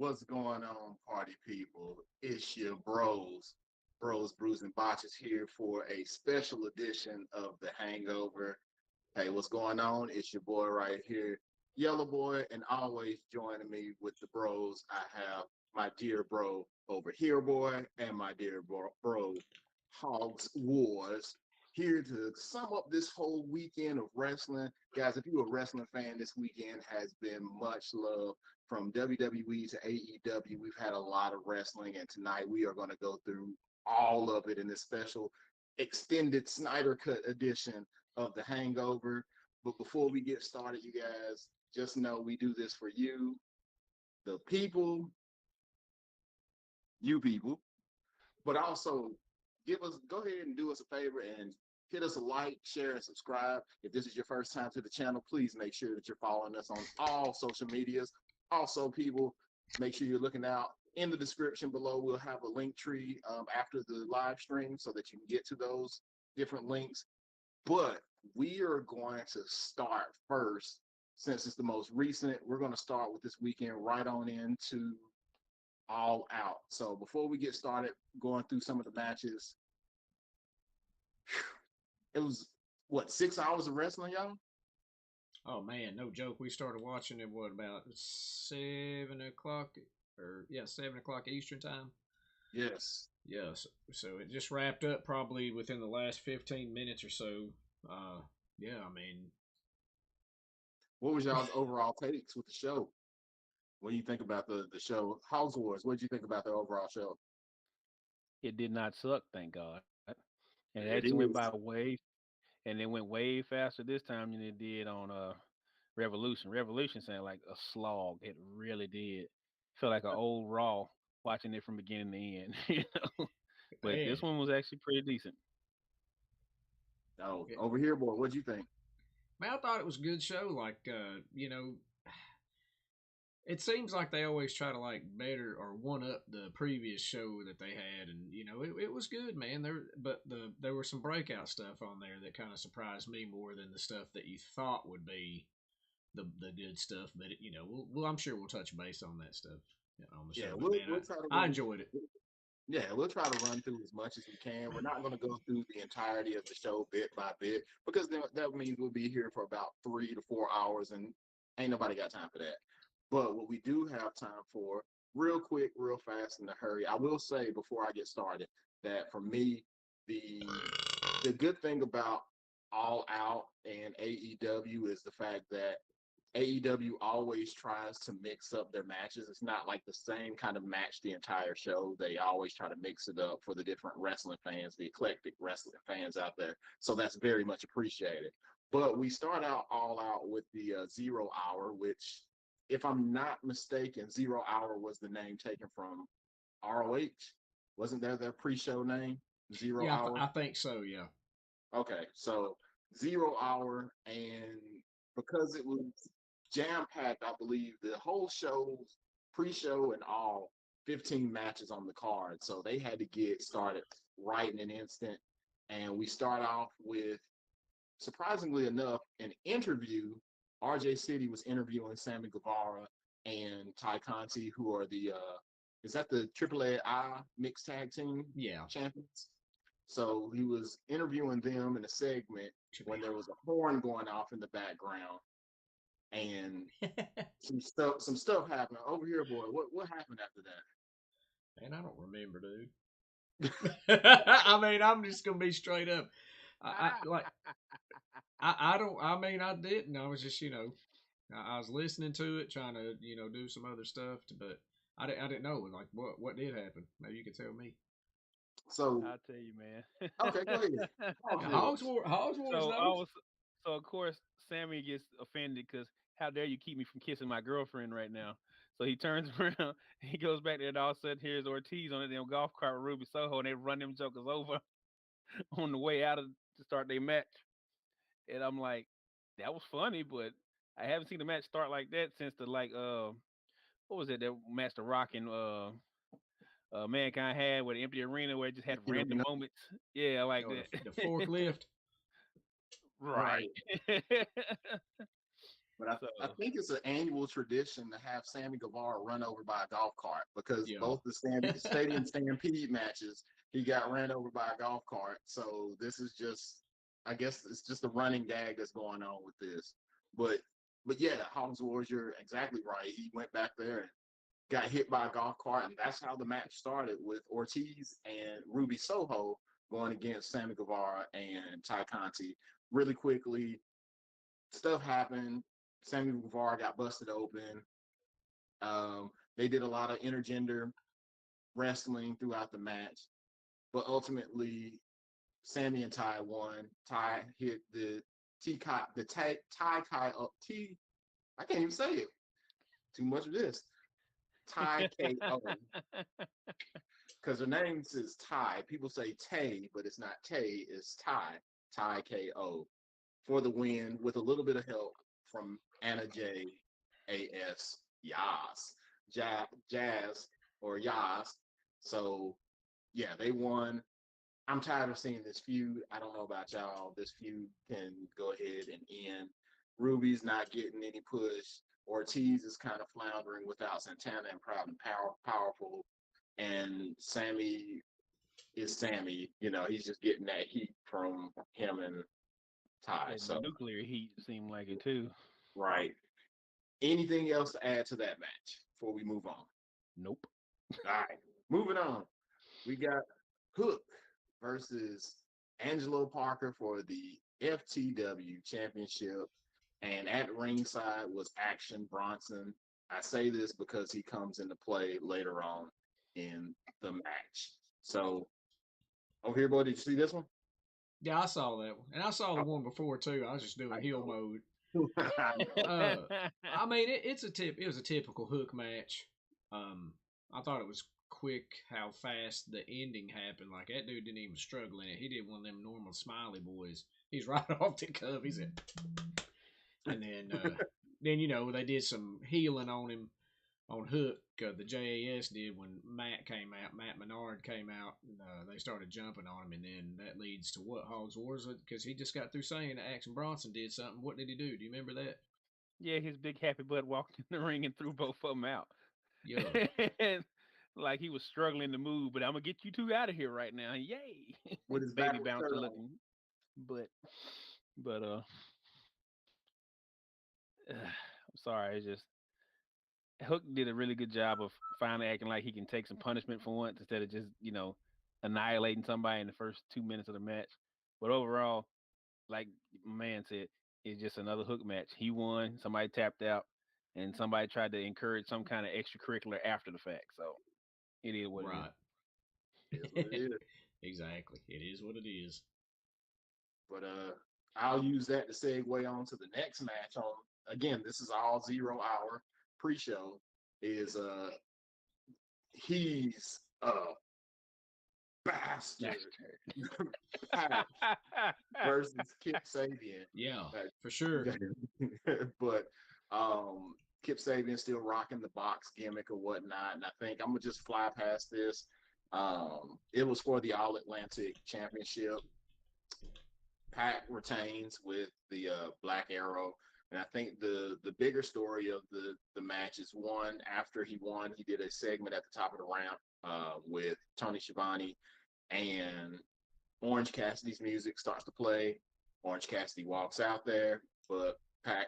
What's going on, party people? It's your bros, brews, and botches here for a special edition of the Hangover. Hey, what's going on? It's your boy right here, Yellow Boy, and always joining me with the bros. I have my dear bro over here, boy, and my dear bro, Hogs Wars, here to sum up this whole weekend of wrestling. Guys, if you're a wrestling fan, this weekend has been much love from WWE to AEW. We've had a lot of wrestling, and tonight we are going to go through all of it in this special extended Snyder Cut edition of The Hangover. But before we get started, you guys, just know we do this for you, the people, you people, but also go ahead and do us a favor and hit us a like, share, and subscribe. If this is your first time to the channel, please make sure that you're following us on all social medias. Also, people, make sure you're looking out in the description below. We'll have a link tree after the live stream so that you can get to those different links. But we are going to start first, since it's the most recent. We're going to start with this weekend right on into All Out. So before we get started going through some of the matches, it was what, 6 hours of wrestling, y'all? Oh man, no joke. We started watching it about 7 o'clock, or yeah, 7 o'clock Eastern time. Yes. Yes. So it just wrapped up probably within the last 15 minutes or so. Yeah, I mean, What was y'all's overall takes with the show? What do you think about the show House Wars? What did you think about the overall show? It did not suck, thank God. And it It actually went by is. way, and it went way faster this time than it did on Revolution. Revolution sounded like a slog. It really did. Felt like an old Raw watching it from beginning to end. But this man, one was actually pretty decent. Oh, over here, boy. What'd you think? man, I thought it was a good show. It seems like they always try to like better or one up the previous show that they had, and it was good, man. There were some breakout stuff on there that kind of surprised me more than the stuff that you thought would be the good stuff. But I'm sure we'll touch base on that stuff on the Yeah, show. But we'll man, we'll try to I run. enjoyed it. Yeah, we'll try to run through as much as we can. We're not going to go through the entirety of the show bit by bit because then that means we'll be here for about 3 to 4 hours, and ain't nobody got time for that. But what we do have time for, real quick, real fast, in a hurry, I will say before I get started that for me, the good thing about All Out and AEW is the fact that AEW always tries to mix up their matches. It's not like the same kind of match the entire show. They always try to mix it up for the different wrestling fans, the eclectic wrestling fans out there. So that's very much appreciated. But we start out All Out with the 0 Hour, which, if I'm not mistaken, 0 Hour was the name taken from ROH. Wasn't that their pre-show name? Zero Yeah, Hour. I think so. Yeah. Okay, so 0 Hour, and because it was jam packed, I believe the whole show's pre-show and all 15 matches on the card, so they had to get started right in an instant. And we start off with, surprisingly enough, an interview. RJ City was interviewing Sammy Guevara and Ty Conti, who are the is that the AAA mixed tag team Yeah. champions? So he was interviewing them in a segment when there was a horn going off in the background, and some stuff happened over here, boy. What happened after Man, I don't remember, dude. I mean, I'm just gonna be straight up. I like I don't. I mean, I didn't. I was just I was listening to it, trying to do some other stuff, but I didn't know like what did happen. Maybe you could tell me. So I'll tell you, man. okay, go ahead. Talk Yeah, to us. Hogs Wars so I knows. was, so of course Sammy gets offended because how dare you keep me from kissing my girlfriend right now? So he turns around, he goes back there, and all of a sudden here's Ortiz on the damn golf cart with Ruby Soho, and they run them jokers over on the way out of to start their match. And I'm like, that was funny, but I haven't seen the match start like that since the what was it, that match the Rock and Mankind had with the empty arena where it just had You random know, moments. Yeah, I like The that. forklift. Right. right. But I So think it's an annual tradition to have Sammy Guevara run over by a golf cart because Yeah. both the Stadium Stampede matches, he got ran over by a golf cart. So this is just, I guess it's just a running gag that's going on with this. But yeah, Hobbs Wars, you're exactly right. He went back there and got hit by a golf cart, and that's how the match started with Ortiz and Ruby Soho going against Sammy Guevara and Ty Conti. Really quickly, stuff happened. Sammy Guevara got busted open. They did a lot of intergender wrestling throughout the match, but ultimately, Sammy and Ty won. Ty hit the Ty Kai up T. I can't even say it. Too much of this. Ty KO because her name says Ty. People say Tay, but it's not Tay. It's Ty. Ty KO for the win with a little bit of help from Anna J. A.S. Yas. Jazz or Yas. So, yeah, they won. I'm tired of seeing this feud. I don't know about y'all. This feud can go ahead and end. Ruby's not getting any push. Ortiz is kind of floundering without Santana and Proud and Powerful. And Sammy is Sammy. He's just getting that heat from him and Ty. that So, nuclear heat seemed like it too. right. Anything else to add to that match before we move on? Nope. All right. Moving on. We got Hook versus Angelo Parker for the FTW Championship. And at ringside was Action Bronson. I say this because he comes into play later on in the match. So, over here, boy, did you see this one? Yeah, I saw that one, and I saw the one before too. I was just I doing heel know. mode. I know. I mean, it was a typical Hook match. I thought it was quick how fast the ending happened. Like that dude didn't even struggle in it. He did one of them normal smiley boys. He's right off the cuff. He's at, and then they did some healing on him on Hook. The JAS did when Matt came out. Matt Menard came out. And, they started jumping on him, and then that leads to what Hogs Wars because he just got through saying that Action Bronson did something. What did he do? Do you remember that? Yeah, his big happy butt walked in the ring and threw both of them out. Yeah, And like he was struggling to move, but I'm gonna get you two out of here right now. Yay! With his Baby backward bouncer shirt on. looking. But I'm sorry. It's just Hook did a really good job of finally acting like he can take some punishment for once instead of just annihilating somebody in the first 2 minutes of the match. But overall, like my man said, it's just another Hook match. He won. Somebody tapped out, and somebody tried to encourage some kind of extracurricular after the fact. So it is what it is. right. It is what it is. Exactly. It is what it is. But I'll use that to segue on to the next match. On again, this is all 0 hour pre-show. Is he's a bastard Pac versus Kip Sabian. Yeah, Uh, for sure. but Kip Sabian still rocking the box gimmick or whatnot, and I think I'm gonna just fly past this. It was for the All Atlantic Championship. Pac retains with the Black Arrow. And I think the bigger story of the match is one, after he won, he did a segment at the top of the ramp with Tony Schiavone, and Orange Cassidy's music starts to play. Orange Cassidy walks out there, but Pac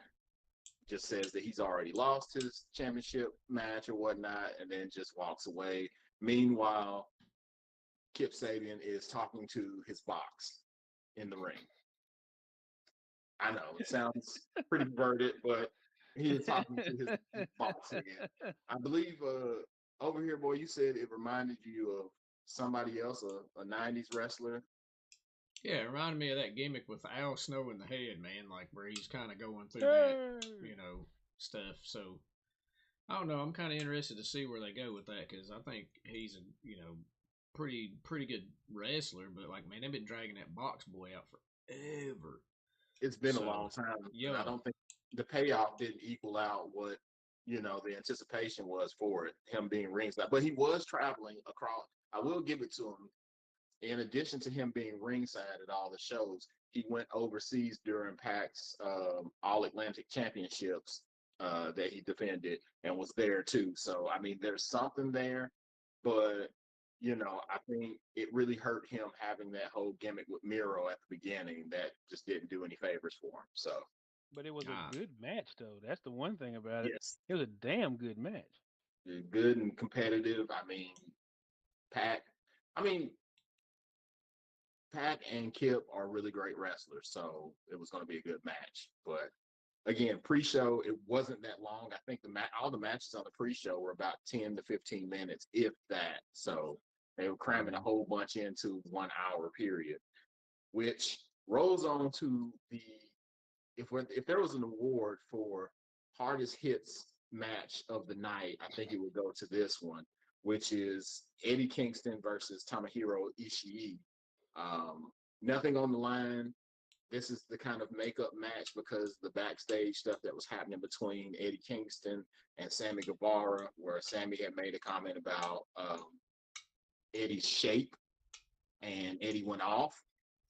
just says that he's already lost his championship match or whatnot, and then just walks away. Meanwhile, Kip Sabian is talking to his box in the ring. I know it sounds pretty perverted, but he is talking to his boss again. I believe over here, boy, you said it reminded you of somebody else, a '90s wrestler. Yeah, it reminded me of that gimmick with Al Snow in the head, man, like where he's kind of going through that, stuff. So I don't know. I'm kind of interested to see where they go with that because I think he's a pretty good wrestler, but like man, they've been dragging that box boy out forever. It's been a So long time, and yeah, I don't think the payoff didn't equal out what the anticipation was for it, him being ringside. But he was traveling across. I will give it to him. In addition to him being ringside at all the shows, he went overseas during PAC's All Atlantic Championships that he defended and was there too. So I mean, there's something there, but I think it really hurt him having that whole gimmick with Miro at the beginning that just didn't do any favors for him. So But it was a Ah, good match, though. That's the one thing about it. yes, It was a damn good match. good and competitive. I mean, Pac. I mean, Pac and Kip are really great wrestlers, so it was going to be a good match. But again, pre-show it wasn't that long. I think all the matches on the pre-show were about 10 to 15 minutes, if that. So they were cramming a whole bunch into 1 hour period, which rolls on to the if there was an award for hardest hits match of the night, I think it would go to this one, which is Eddie Kingston versus Tomohiro Ishii. Um, Nothing on the line. This is the kind of makeup match because the backstage stuff that was happening between Eddie Kingston and Sammy Guevara, where Sammy had made a comment about Eddie's shape, and Eddie went off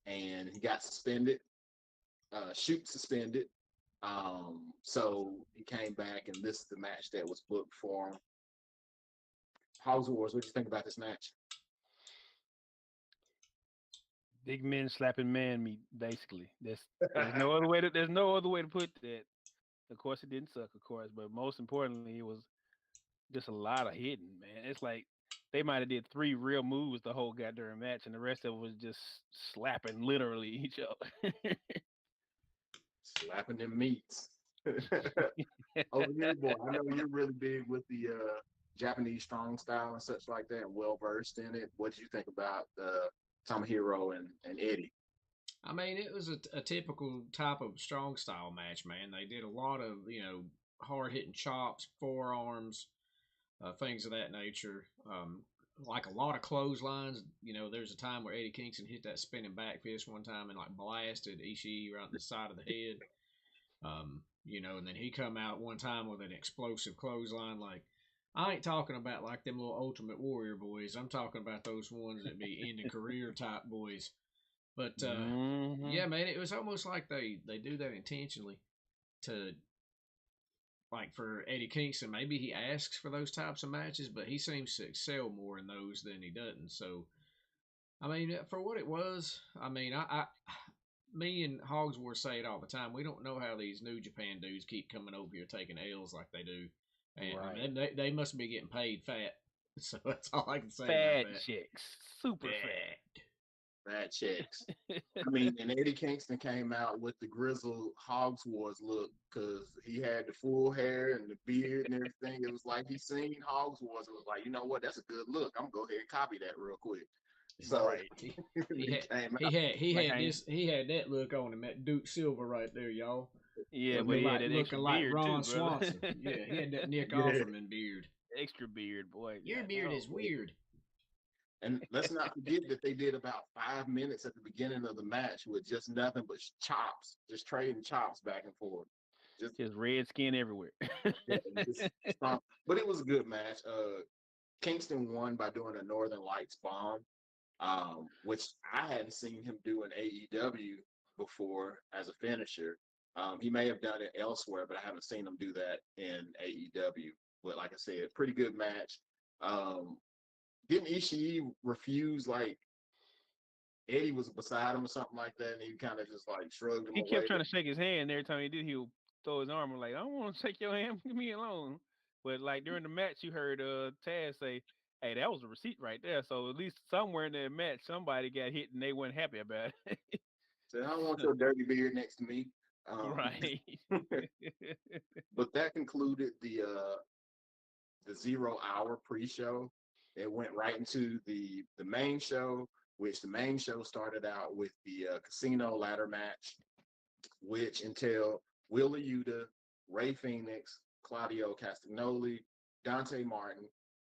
and he got suspended, shoot suspended. So he came back, and this is the match that was booked for him. House Wars, what do you think about this match? Big men slapping man meat, basically. There's no other way to put that. Of course, it didn't suck, of course, but most importantly, it was just a lot of hitting, man. It's like they might have did 3 real moves the whole goddamn match, and the rest of it was just slapping literally each other. Slapping them meats. Over here, boy, I know you're really big with the Japanese strong style and such like that, and well versed in it. What did you think about Tomohiro and Eddie? I mean, it was a typical type of strong style match, man. They did a lot of hard hitting chops, forearms, things of that nature. Like a lot of clotheslines. There's a time where Eddie Kingston hit that spinning back fist one time and like blasted Ishii right in the side of the head. And then he come out one time with an explosive clothesline. Like, I ain't talking about like them little Ultimate Warrior boys. I'm talking about those ones that be in the career type boys. But Hmm. yeah, man, it was almost like they do that intentionally to like for Eddie Kingston. Maybe he asks for those types of matches, but he seems to excel more in those than he doesn't. So I mean, for what it was, I mean, me and Hogsworth say it all the time. We don't know how these New Japan dudes keep coming over here taking L's like they do, and I Right. mean, they must be getting paid fat. So that's all I can say about Fat that. chicks. Super Fat. Bad checks. fat. I mean, and Eddie Kingston came out with the grizzled Hogs Wars look because he had the full hair and the beard and everything. It was like he seen Hogs Wars. It was like, you know what? That's a good look. I'm gonna go ahead and copy that real quick. So Right. He, he he had came he out. had he Like had I this he had that look on him, that Duke Silver right there, y'all. Yeah, but Looking he had like that extra looking like beard too, Ron brother. Swanson. Yeah, he had that Nick Yeah. Offerman beard. Extra beard, boy. Your God beard no. is weird. And let's not forget that they did about 5 minutes at the beginning of the match with just nothing but chops, just trading chops back and forth. Just Just red skin everywhere. yeah, just strong. But it was a good match. Kingston won by doing a Northern Lights bomb, which I hadn't seen him do in AEW before as a finisher. He may have done it elsewhere, but I haven't seen him do that in AEW. But like I said, pretty good match. Um, didn't Ishii refuse like Eddie was beside him or something like that, and he kind of just like shrugged him He kept away? trying to shake his hand. Every time he did, he would throw his arm like, "I don't want to shake your hand. Leave me alone." But like during the match, you heard Taz say, "Hey, that was a receipt right there." So at least somewhere in that match, somebody got hit and they weren't happy about it. Said, I don't want your dirty beard next to me. Right. But that concluded the 0 hour pre-show. It went right into the main show, which the main show started out with the casino ladder match, which entailed Willa Yuta, Ray Phoenix, Claudio Castagnoli, Dante Martin,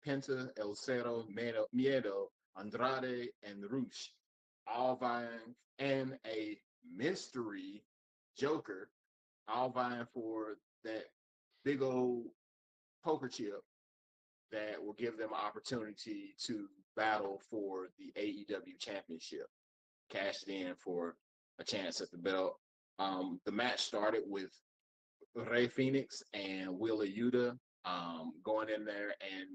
Penta El Cero Miedo, Andrade, and Rush, all vying, and a mystery Joker, all vying for that big old poker chip that will give them an opportunity to battle for the AEW championship, cashed in for a chance at the belt. The match started with Rey Phoenix and Willa Yuta going in there. And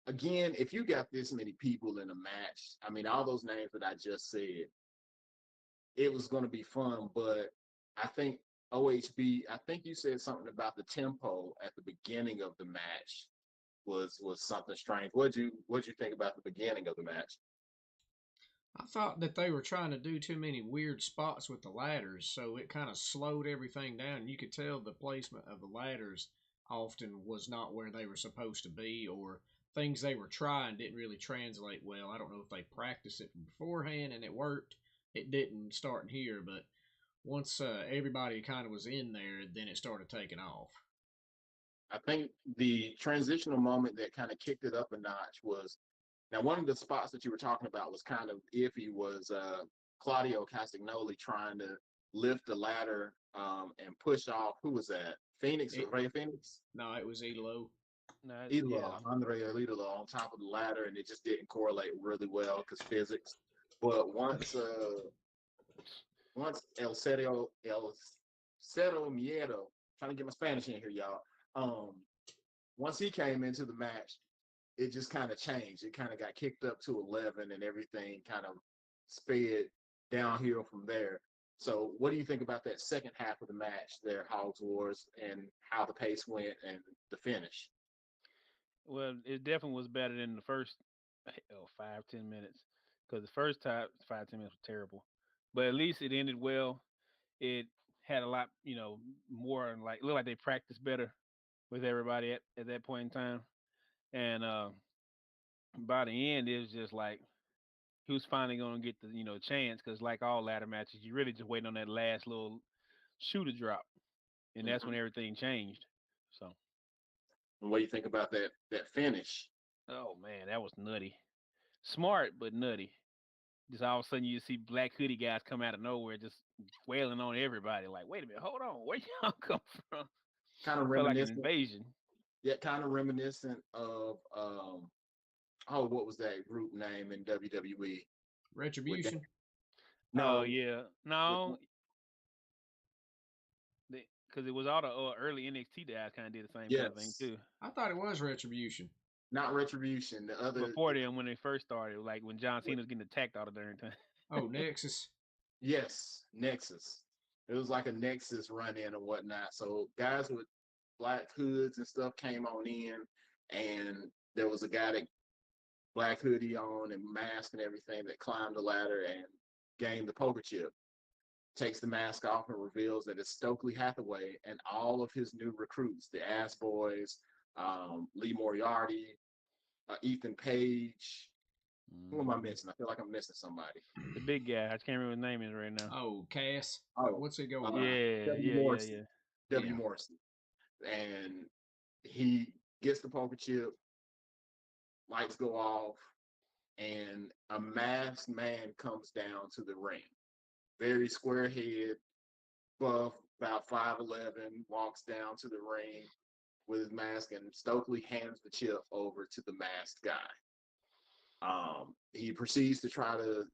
again, if you got this many people in a match, I mean, all those names that I just said, it was going to be fun. But I think OHB, I think you said something about the tempo at the beginning of the match was something strange. What'd you think about the beginning of the match? I thought that they were trying to do too many weird spots with the ladders, so it kind of slowed everything down. You could tell the placement of the ladders often was not where they were supposed to be, or things they were trying didn't really translate well. I don't know if they practiced it beforehand and it worked. It didn't starting here, but once everybody kind of was in there, then it started taking off. I think the transitional moment that kind of kicked it up a notch was now one of the spots that you were talking about was kind of iffy was Claudio Castagnoli trying to lift the ladder and push off who was that? Phoenix, It, Ray Phoenix? no, it was Elo. No, yeah. Idolo, Andre Idolo on top of the ladder, and it just didn't correlate really well because physics. But once El Cero Miedo, trying to get my Spanish in here, y'all. Um, once he came into the match, it just kind of changed. It kind of got kicked up to 11, and everything kind of sped downhill from there. So, what do you think about that second half of the match there, Hogs Wars, and how the pace went and the finish? Well, it definitely was better than the first 5-10 minutes because the first time 5-10 minutes was terrible, but at least it ended well. It had a lot, more like looked like they practiced better with everybody at that point in time, and by the end it was just like he was finally going to get the chance because like all ladder matches, you really just waiting on that last little shoe to drop, and that's Mm-hmm. when everything changed. So, And what do you think about that finish? oh man, that was nutty. Smart but nutty. Just all of a sudden you see black hoodie guys come out of nowhere just wailing on everybody. Like, wait a minute, hold on, where y'all come from? Kind of Felt like an reminiscent, invasion. yet kind of reminiscent of oh, what was that group name in WWE with that? Retribution. Oh No, yeah, with no, because it was all the early NXT guys kind of did the same kind of thing yes, too. I thought it was Retribution. not Retribution. The other, Before them, when they first started, like when John with, Cena was getting attacked all the darn time. Oh, Nexus. yes, Nexus. It was like a Nexus run in and whatnot. So guys with black hoods and stuff came on in, and there was a guy that black hoodie on and mask and everything that climbed the ladder and gained the poker chip. Takes the mask off and reveals that it's Stokely Hathaway and all of his new recruits, the Ass Boys, Lee Moriarty, Ethan Page. Who am I Hmm. missing? I feel like I'm missing somebody. The big guy, I just can't remember his name is right now. Oh, Cass. Oh, What's it go by? Yeah, W. yeah, yeah, Morrissey. yeah. W. Yeah. Morrissey. And he gets the poker chip, lights go off, and a masked man comes down to the ring. Very square head, buff, about 5'11", walks down to the ring with his mask, and Stokely hands the chip over to the masked guy. He proceeds to try to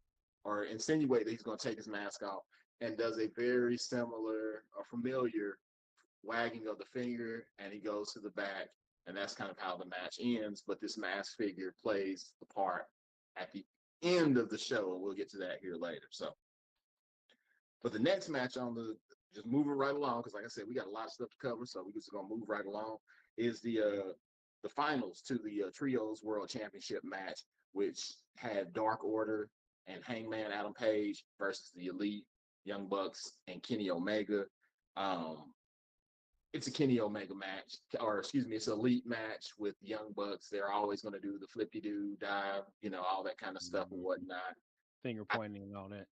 or insinuate that he's going to take his mask off and does a very similar or familiar wagging of the finger, and he goes to the back, and that's kind of how the match ends. But this masked figure plays the part at the end of the show, and we'll get to that here later. So, but the next match on the just moving right along because, like I said, we got a lot of stuff to cover, so we're just gonna move right along. Is the finals to the Trios World Championship match, which had Dark Order and Hangman Adam Page versus the Elite Young Bucks and Kenny Omega. Um, it's a Kenny Omega match, or excuse me, it's an Elite match with Young Bucks. They're always going to do the flippy do dive, all that kind of stuff and Mhm. whatnot. Finger I, pointing and all that.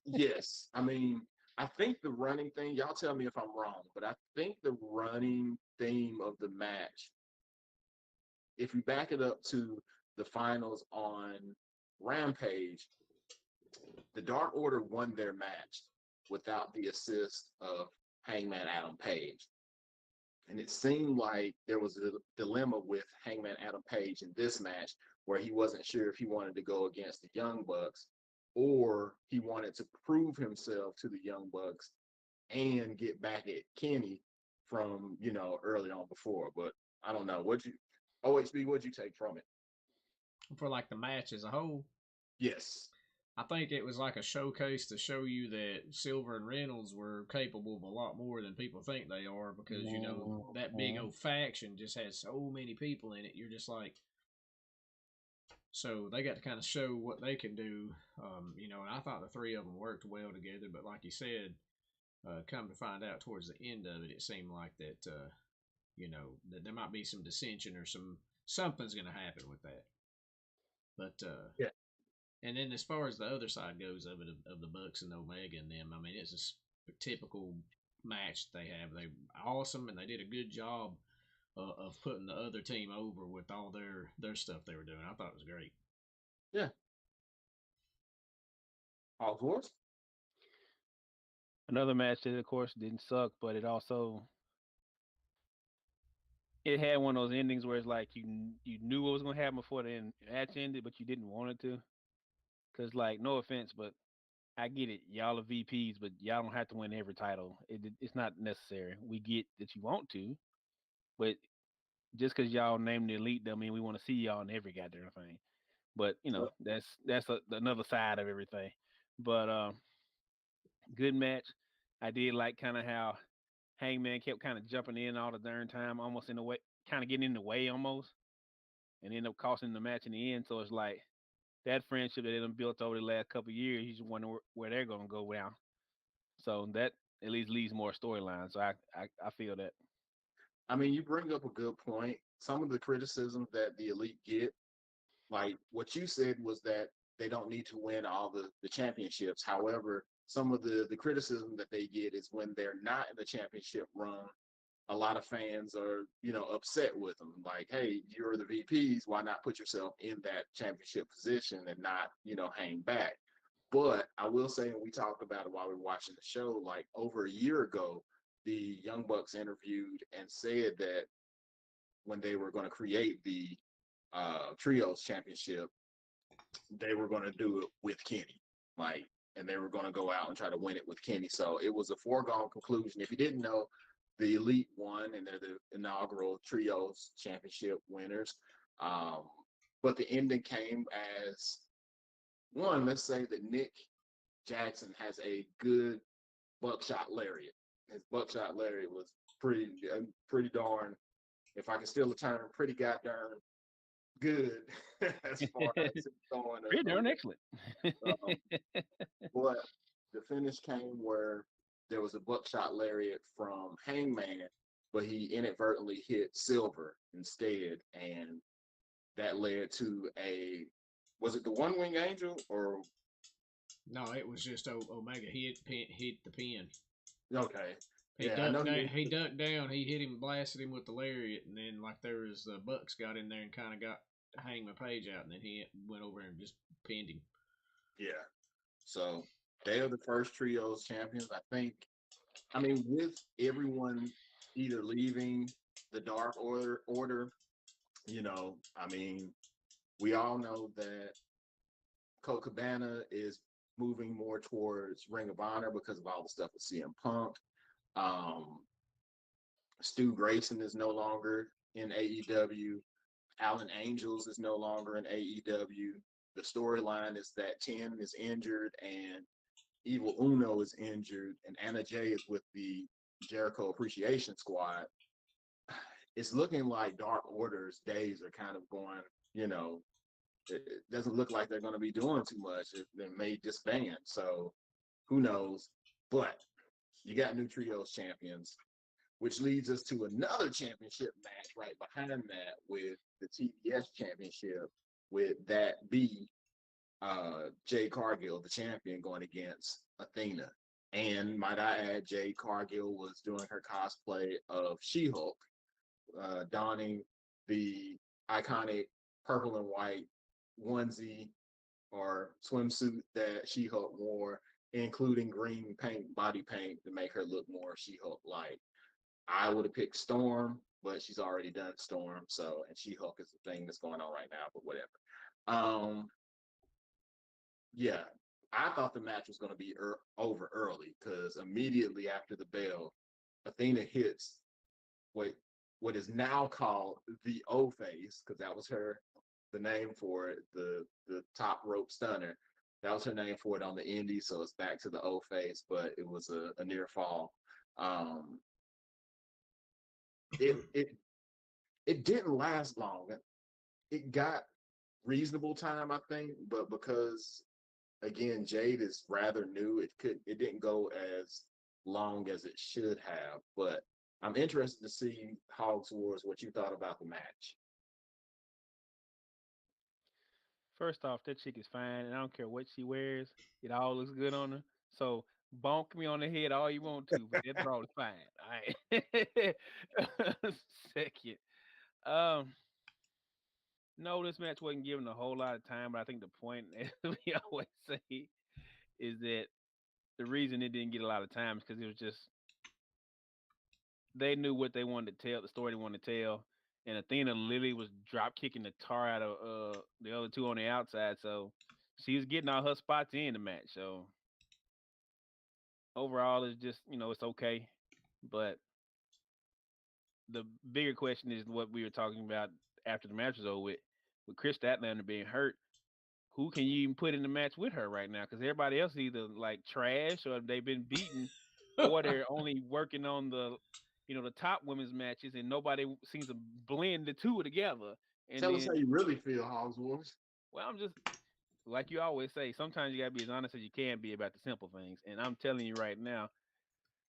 yes, I mean, I think the running thing. Y'all tell me if I'm wrong, but I think the running theme of the match, if you back it up to the finals on Rampage, the Dark Order won their match without the assist of Hangman Adam Page. And it seemed like there was a dilemma with Hangman Adam Page in this match where he wasn't sure if he wanted to go against the Young Bucks or he wanted to prove himself to the Young Bucks and get back at Kenny from early on before. But I don't know what you OHB. What'd you take from it? For like the match as a whole, Yes. I think it was like a showcase to show you that Silver and Reynolds were capable of a lot more than people think they are because, that big Mhm. old faction just has so many people in it. You're just like, so they got to kind of show what they can do, and I thought the three of them worked well together, but like you said, come to find out towards the end of it, it seemed like that, that there might be some dissension or something's going to happen with that. But Yeah. and then as far as the other side goes of it, of the Bucks and Omega and them, I mean, it's a typical match they have. They awesome and they did a good job of putting the other team over with all their stuff they were doing. I thought it was great. Yeah. All fours. Another match that, of course, didn't suck, but it had one of those endings where it's like you knew what was gonna happen before the match ended, but you didn't want it to. Cause like, no offense, but I get it. Y'all are VPs, but y'all don't have to win every title. It's not necessary. We get that you want to, but just because y'all named the elite, don't mean we want to see y'all in every goddamn thing. But another side of everything. But good match. I did like kind of how Hangman kept kind of jumping in all the darn time, almost in the way, kind of getting in the way almost, and end up costing the match in the end. So it's like that friendship that they done built over the last couple of years. You just wonder where they're gonna go now. So that at least leaves more storyline. So I feel that. I mean, you bring up a good point. Some of the criticisms that the elite get, like what you said, was that they don't need to win all the championships. However, some of the criticism that they get is when they're not in the championship run, a lot of fans are, upset with them. Like, hey, you're the VPs. Why not put yourself in that championship position and not, hang back? But I will say, and we talked about it while we were watching the show, like over a year ago, the Young Bucks interviewed and said that when they were going to create the Trios Championship, they were going to do it with Kenny. Like, and they were going to go out and try to win it with Kenny. So it was a foregone conclusion. If you didn't know, the Elite won, and they're the inaugural Trios Championship winners. Um, but the ending came as one. Let's say that Nick Jackson has a good buckshot lariat. His buckshot lariat was pretty darn. If I can steal a term, pretty goddamn good as far as throwing Pretty a darn excellent. um, but the finish came where there was a buckshot lariat from Hangman, but he inadvertently hit Silver instead, and that led to a was it the One Wing Angel or No, it was just Omega. He hit the pin. okay? He Yeah, I ducked know down. he. He ducked down. He hit him, blasted him with the lariat, and then like there was the Bucks got in there and kind of got Hangman Page out, and then he went over and just pinned him. Yeah, so they are the first trios champions. I think. I mean, with everyone either leaving the Dark Order, I mean, we all know that Colt Cabana is moving more towards Ring of Honor because of all the stuff with CM Punk. Um, Stu Grayson is no longer in AEW. Alan Angels is no longer in AEW. The storyline is that Ten is injured and Evil Uno is injured, and Anna Jay is with the Jericho Appreciation Squad. It's looking like Dark Order's days are kind of going, you know, it doesn't look like they're going to be doing too much. They may disband. So who knows? But you got new trios champions, which leads us to another championship match right behind that with the TBS championship, with that be Jade Cargill, the champion, going against Athena. And might I add, Jade Cargill was doing her cosplay of She-Hulk, donning the iconic purple and white onesie or swimsuit that She-Hulk wore, including green paint, body paint to make her look more She-Hulk like. I would have picked Storm, but she's already done Storm, so and She-Hulk is the thing that's going on right now, but whatever. Um, yeah. I thought the match was going to be over early because immediately after the bell, Athena hits what what is now called the O face because that was the name for it, the top rope stunner. That was her name for it on the indie, so it's back to the O face, but it was a near fall. Um, it it it didn't last long. It got reasonable time, I think, but because again, Jade is rather new. It didn't go as long as it should have, but I'm interested to see Hogs Wars what you thought about the match. First off, that chick is fine, and I don't care what she wears. It all looks good on her. So bonk me on the head all you want to, but that broad is fine. All right. Second, um, no, this match wasn't given a whole lot of time, but I think the point, as we always say, is that the reason it didn't get a lot of time is because it was just they knew what they wanted to tell, the story they wanted to tell, and Athena literally was drop kicking the tar out of the other two on the outside, so she was getting all her spots in the match. So overall, it's just it's okay, but the bigger question is what we were talking about after the match was over with Chris Statlander being hurt. Who can you even put in the match with her right now? Because everybody else is either like trash or they've been beaten, or they're only working on the top women's matches, and nobody seems to blend the two together. And Tell us how then, you really feel, Hogs Wars. well, I'm just like you always say. Sometimes you gotta be as honest as you can be about the simple things. And I'm telling you right now,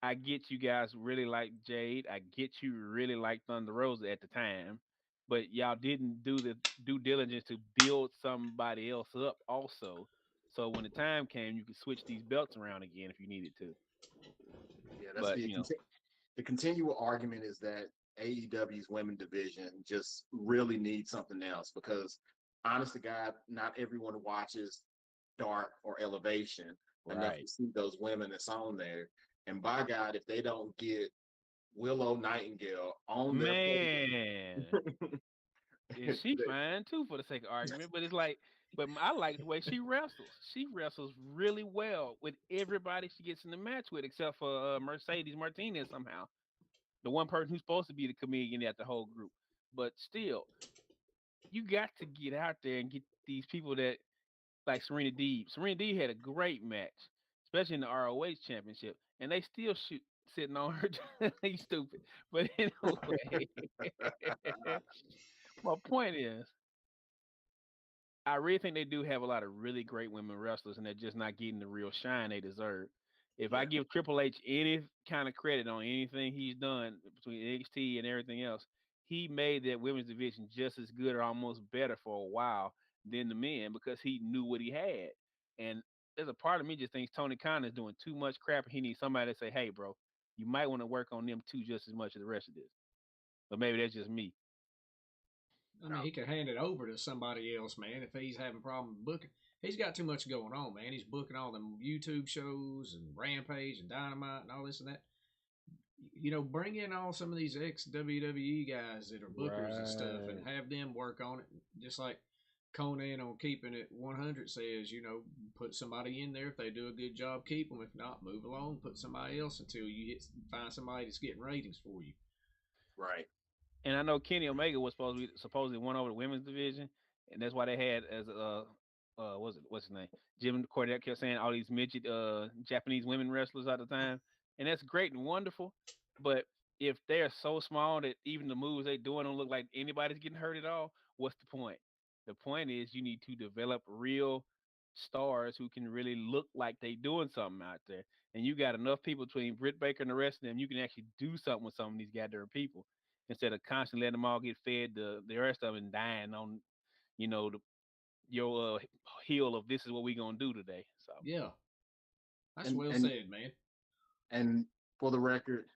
I get you guys really like Jade. I get you really like Thunder Rosa at the time, but y'all didn't do the due diligence to build somebody else up also. So when the time came, you could switch these belts around again if you needed to. Yeah, that's But the continual argument is that AEW's women division just really needs something else because, honest to God, not everyone watches Dark or Elevation enough right, to see those women that's on there. And by God, if they don't get Willow Nightingale on their man, and she fine too for the sake of argument. But it's like, I like the way she wrestles. She wrestles really well with everybody she gets in the match with, except for Mercedes Martinez somehow, the one person who's supposed to be the comedian at the whole group. But still, you got to get out there and get these people that like Serena Deeb. Serena Deeb had a great match, especially in the ROH championship, and they still shoot sitting on her. He's stupid. But anyway, my point is, I really think they do have a lot of really great women wrestlers, and they're just not getting the real shine they deserve. If I Yeah. give Triple H any kind of credit on anything he's done between NXT and everything else, he made that women's division just as good or almost better for a while than the men because he knew what he had. And there's a part of me just thinks Tony Khan is doing too much crap, and he needs somebody to say, "Hey, bro, you might want to work on them too just as much as the rest of this." But maybe that's just me. I mean, No. he could hand it over to somebody else, man, if he's having problems booking. He's got too much going on, man. He's booking all them YouTube shows and Rampage and Dynamite and all this and that. Bring in all some of these ex WWE guys that are bookers and stuff and Right. have them work on it. Just like Conan on Keeping It 100 says, put somebody in there. If they do a good job, keep them. If not, move along. Put somebody else until you find somebody that's getting ratings for you. Right. And I know Kenny Omega was supposedly won over the women's division, and that's why they had as what's his name? Jim Cornette kept saying all these midget Japanese women wrestlers at the time, and that's great and wonderful. But if they're so small that even the moves they doing don't look like anybody's getting hurt at all, what's the point? The point is you need to develop real stars who can really look like they doing something out there. And you got enough people between Britt Baker and the rest of them, you can actually do something with some of these goddamn people instead of constantly letting them all get fed the rest of them dying on you know the, your heel of this is what we gonna do today. So Yeah, that's And well and said, man. and for the record,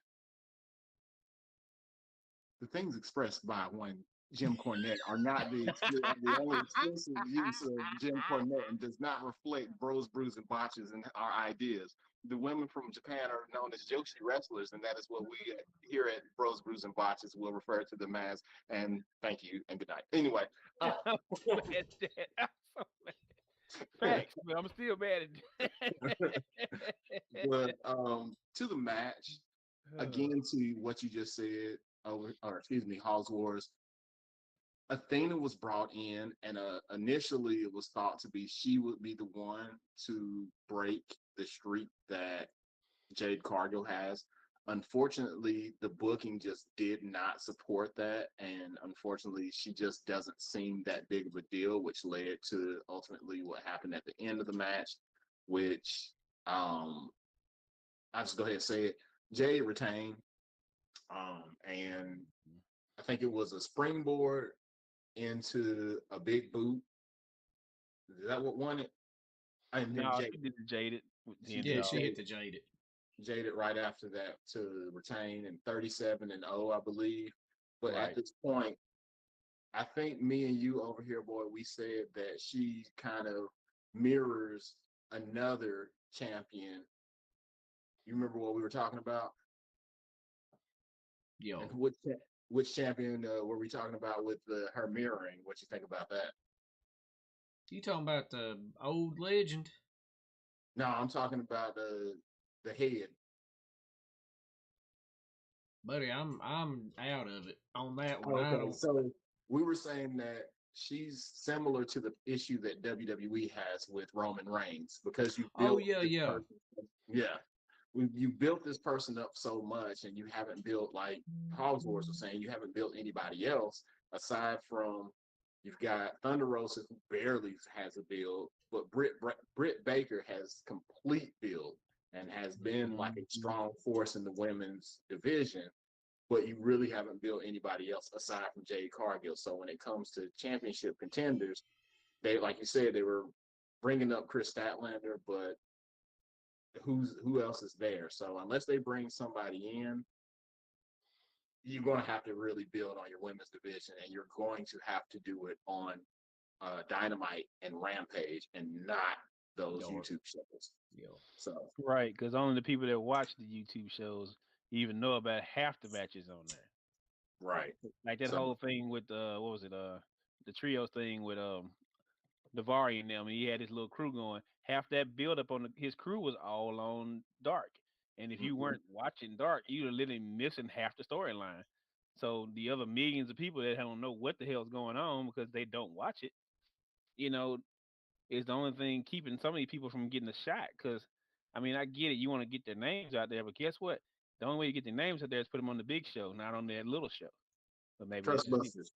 the things expressed by one Jim Cornette are not the only exclusive use of Jim Cornette and does not reflect bros, brews, and botches and our ideas. The women from Japan are known as Joshi wrestlers, and that is what we here at Bros, Brews, and Botches will refer to them as. And thank you and good night. Anyway, uh, I'm so mad. I'm so mad. Facts, but I'm still mad But at. to the match, Uh, again to what you just said, or excuse me, House Wars. Athena was brought in, and initially it was thought to be she would be the one to break the streak that Jade Cargill has. Unfortunately, the booking just did not support that, and unfortunately, she just doesn't seem that big of a deal, which led to ultimately what happened at the end of the match, which I'll just go ahead and say it. Jade retained, and I think it was a springboard into a big boot. Is that what won it? And then no, Jade, she did the jaded with the she end Yeah, did dog. she hit Jade, the jaded. Jaded right after that to retain in 37-0, I believe. But at Right. this point, I think me and you over here, boy, we said that she kind of mirrors another champion. You remember what we were talking about? And Yo, which champion were we talking about with her mirroring? What you think about that? you talking about the old legend? No, I'm talking about the head. Buddy, I'm out of it on that one. I Okay, don't. so we were saying that she's similar to the issue that WWE has with Roman Reigns because you Oh built yeah, this yeah. person. Yeah, you built this person up so much, and you haven't built like Hogs Wars was saying, you haven't built anybody else aside from you've got Thunder Rosa who barely has a build, but Britt Baker has complete build and has been like Mm-hmm. a strong force in the women's division, but you really haven't built anybody else aside from Jade Cargill. So when it comes to championship contenders, they, like you said, they were bringing up Chris Statlander, but who else is there? So unless they bring somebody in, you're going to have to really build on your women's division, and you're going to have to do it on Dynamite and Rampage, and not those Yo, YouTube shows. yo. So Right, because only the people that watch the YouTube shows even know about half the matches on there. right. Like that So whole thing with what was it? The trios thing with Davari and them. And he had his little crew going. Half that build up on his crew was all on Dark. And if you mhm. weren't watching Dark, you were literally missing half the storyline. So the other millions of people that don't know what the hell's going on because they don't watch it, you know, is the only thing keeping some of these people from getting a shot. Because, I mean, I get it. You want to get their names out there, but guess what? The only way you get their names out there is put them on the big show, not on that little show. But maybe that's Trust just me. Busters.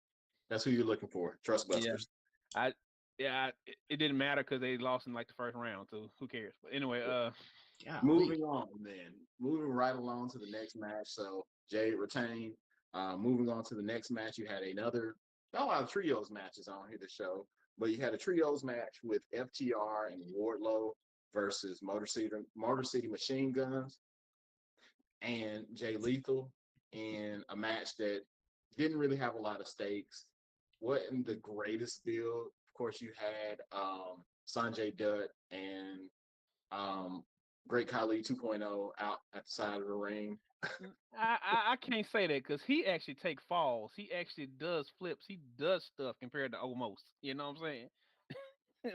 That's who you're looking for. Trust Yeah. Busters. I it didn't matter because they lost in like the first round, so who cares? But anyway, Golly. Moving on then. Moving right along to the next match. So Jade retained. Moving on to the next match, you had another, not a lot of trios matches on here to show, but you had a trios match with FTR and Wardlow versus Motor City Machine Guns and Jay Lethal in a match that didn't really have a lot of stakes. Wasn't the greatest build. Of course, you had Sanjay Dutt and um, Great Khali 2.0 out at the side of the ring. I can't say that because he actually take falls. He actually does flips. He does stuff compared to almost. You know what I'm saying?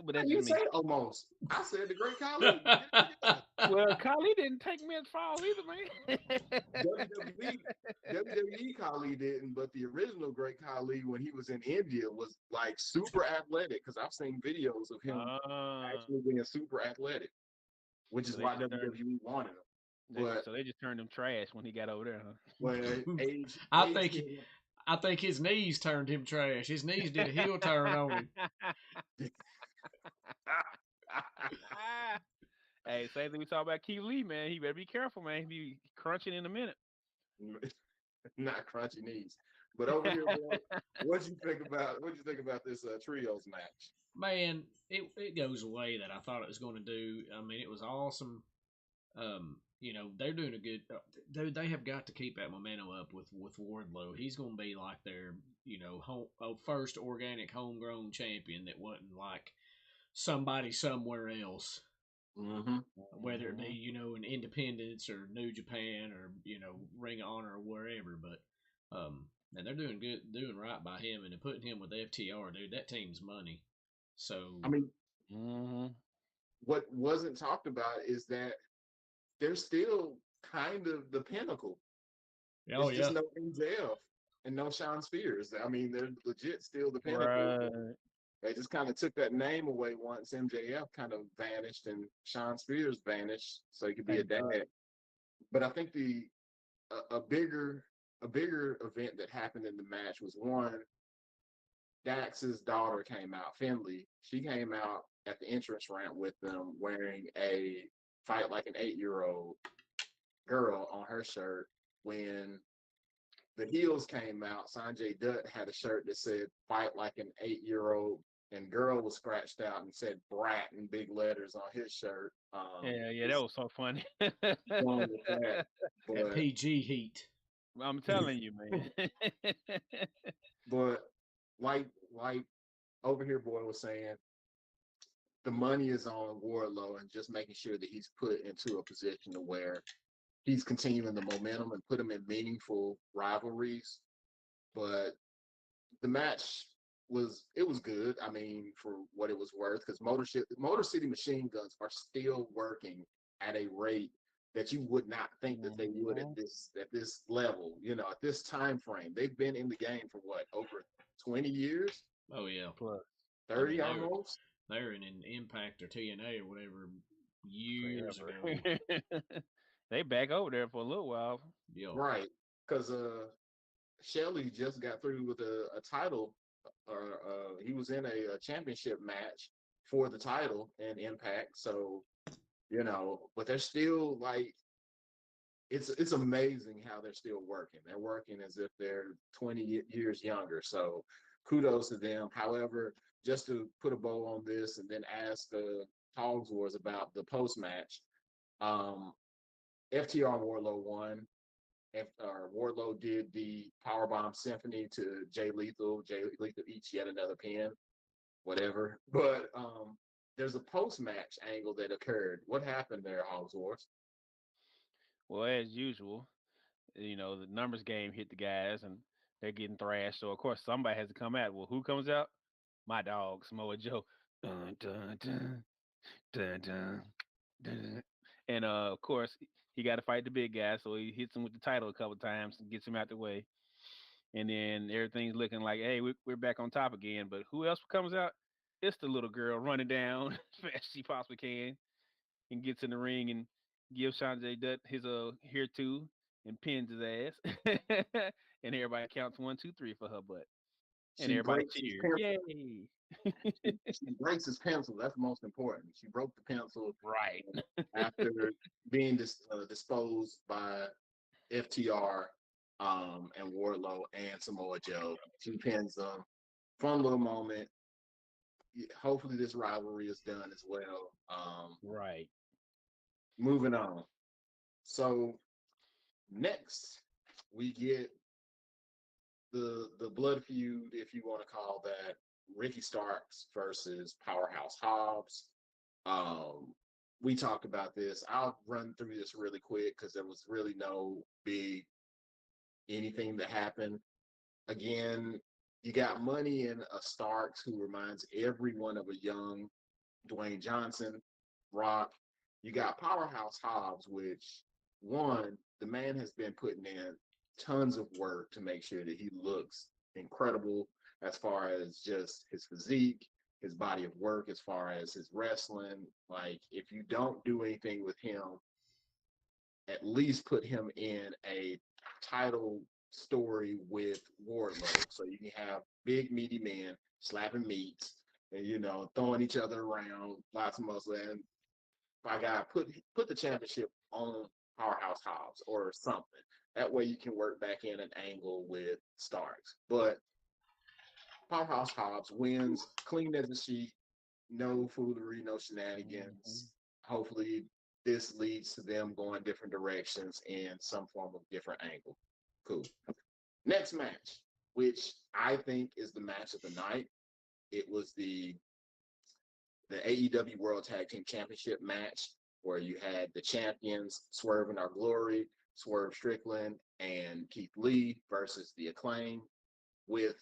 But I that's just didn't me. say almost. I said the Great Khali. Get it together. Well, Kali didn't take mid falls either, man. WWE WWE Khali didn't, but the original Great Khali when he was in India was like super athletic because I've seen videos of him uh, actually being super athletic, which so is they why just turned WWE wanted him. But so they just turned him trash when he got over there, huh? when I age think hit I think his knees turned him trash. His knees did a heel turn on him. him. Hey, same thing we talk about Keith Lee, man. He better be careful, man. He be crunching in a minute. Not crunchy knees. But over here, boy, what you think about this trios match? Man, it goes away that I thought it was going to do. I mean, it was awesome. They're doing a good. Dude, they have got to keep that momentum up with Wardlow. He's going to be like their first organic homegrown champion that wasn't like somebody somewhere else, Mm-hmm. whether it be Mhm. in Independence or New Japan or Ring of Honor or wherever. But and they're doing good, doing right by him, and putting him with FTR, dude. That team's money. So I mean, Mm-hmm. What wasn't talked about is that they're still kind of the pinnacle. Oh It's just yeah. no MJF and no Sean Spears. I mean, they're legit still the pinnacle. Right. They just kind of took that name away once MJF kind of vanished and Sean Spears vanished, so he could be a Thank God. dad. But I think a bigger a bigger event that happened in the match was one. Dax's daughter came out, Finley. She came out at the entrance ramp with them wearing a fight like an 8-year old girl on her shirt. When the heels came out, Sanjay Dutt had a shirt that said fight like an 8-year old, and girl was scratched out and said brat in big letters on his shirt. Yeah, yeah, that Just was so funny. going with that. That But PG heat. I'm telling you, man. but like over here boy was saying, the money is on Wardlow and just making sure that he's put into a position to where he's continuing the momentum and put him in meaningful rivalries. But the match was good. I mean, for what it was worth, because Motor City Machine Guns are still working at a rate that you would not think that they would Mhm. at this level. You know, at this time frame, they've been in the game for what, over 20 years, Oh yeah. Plus 30 almost. they were in an Impact or TNA or whatever years forever. ago. They back over there for a little while. Yo. Right? Because Shelly just got through with a title, or he was in a championship match for the title in Impact. So but they're still like it's amazing how they're still working. They're working as if they're 20 years younger. So kudos to them. However, just to put a bow on this and then ask Hogs Wars about the post match, um, FTR Warlow won. Wardlow did the Powerbomb Symphony to Jay Lethal. Jay Lethal eats yet another pin, whatever. But there's a post match angle that occurred. What happened there, Hogs Wars? Well, as usual, the numbers game hit the guys and they're getting thrashed. So of course somebody has to come out. Well, who comes out? My dog, Samoa Joe. Dun, dun, dun, dun, dun, dun. And of course he got to fight the big guy, so he hits him with the title a couple times and gets him out the way. And then everything's looking like, hey, we're back on top again. But who else comes out? It's the little girl running down as fast as she possibly can and gets in the ring and gives Sanjay Dutt his here too and pins his ass. And everybody counts one, two, three for her butt. And She everybody breaks his cheers. pencil. Yay. She breaks his pencil. That's most important. She broke the pencil Right. after being disposed by FTR and Wardlow and Samoa Joe. She pins them. Fun little moment. Hopefully, this rivalry is done as well. Right. Moving on. So next, we get the blood feud, if you want to call that, Ricky Starks versus Powerhouse Hobbs. Um, we talked about this. I'll run through this really quick because there was really no big anything that happened. Again, you got money in a Starks who reminds everyone of a young Dwayne Johnson, Rock. You got Powerhouse Hobbs, which one, the man has been putting in tons of work to make sure that he looks incredible as far as just his physique, his body of work, as far as his wrestling. Like, if you don't do anything with him, at least put him in a title story with Wardlow, so you can have big meaty men slapping meats and throwing each other around, lots of muscle. And by God, put the championship on Powerhouse Hobbs or something. That way you can work back in an angle with Starks. But Powerhouse Hobbs wins clean as a sheet, no foolery, no Mhm. shenanigans. Hopefully, this leads to them going different directions in some form of different angle. Cool. Next match, which I think is the match of the night. It was the AEW World Tag Team Championship match where you had the champions Swerve in Our Glory, Swerve Strickland, and Keith Lee versus the Acclaim with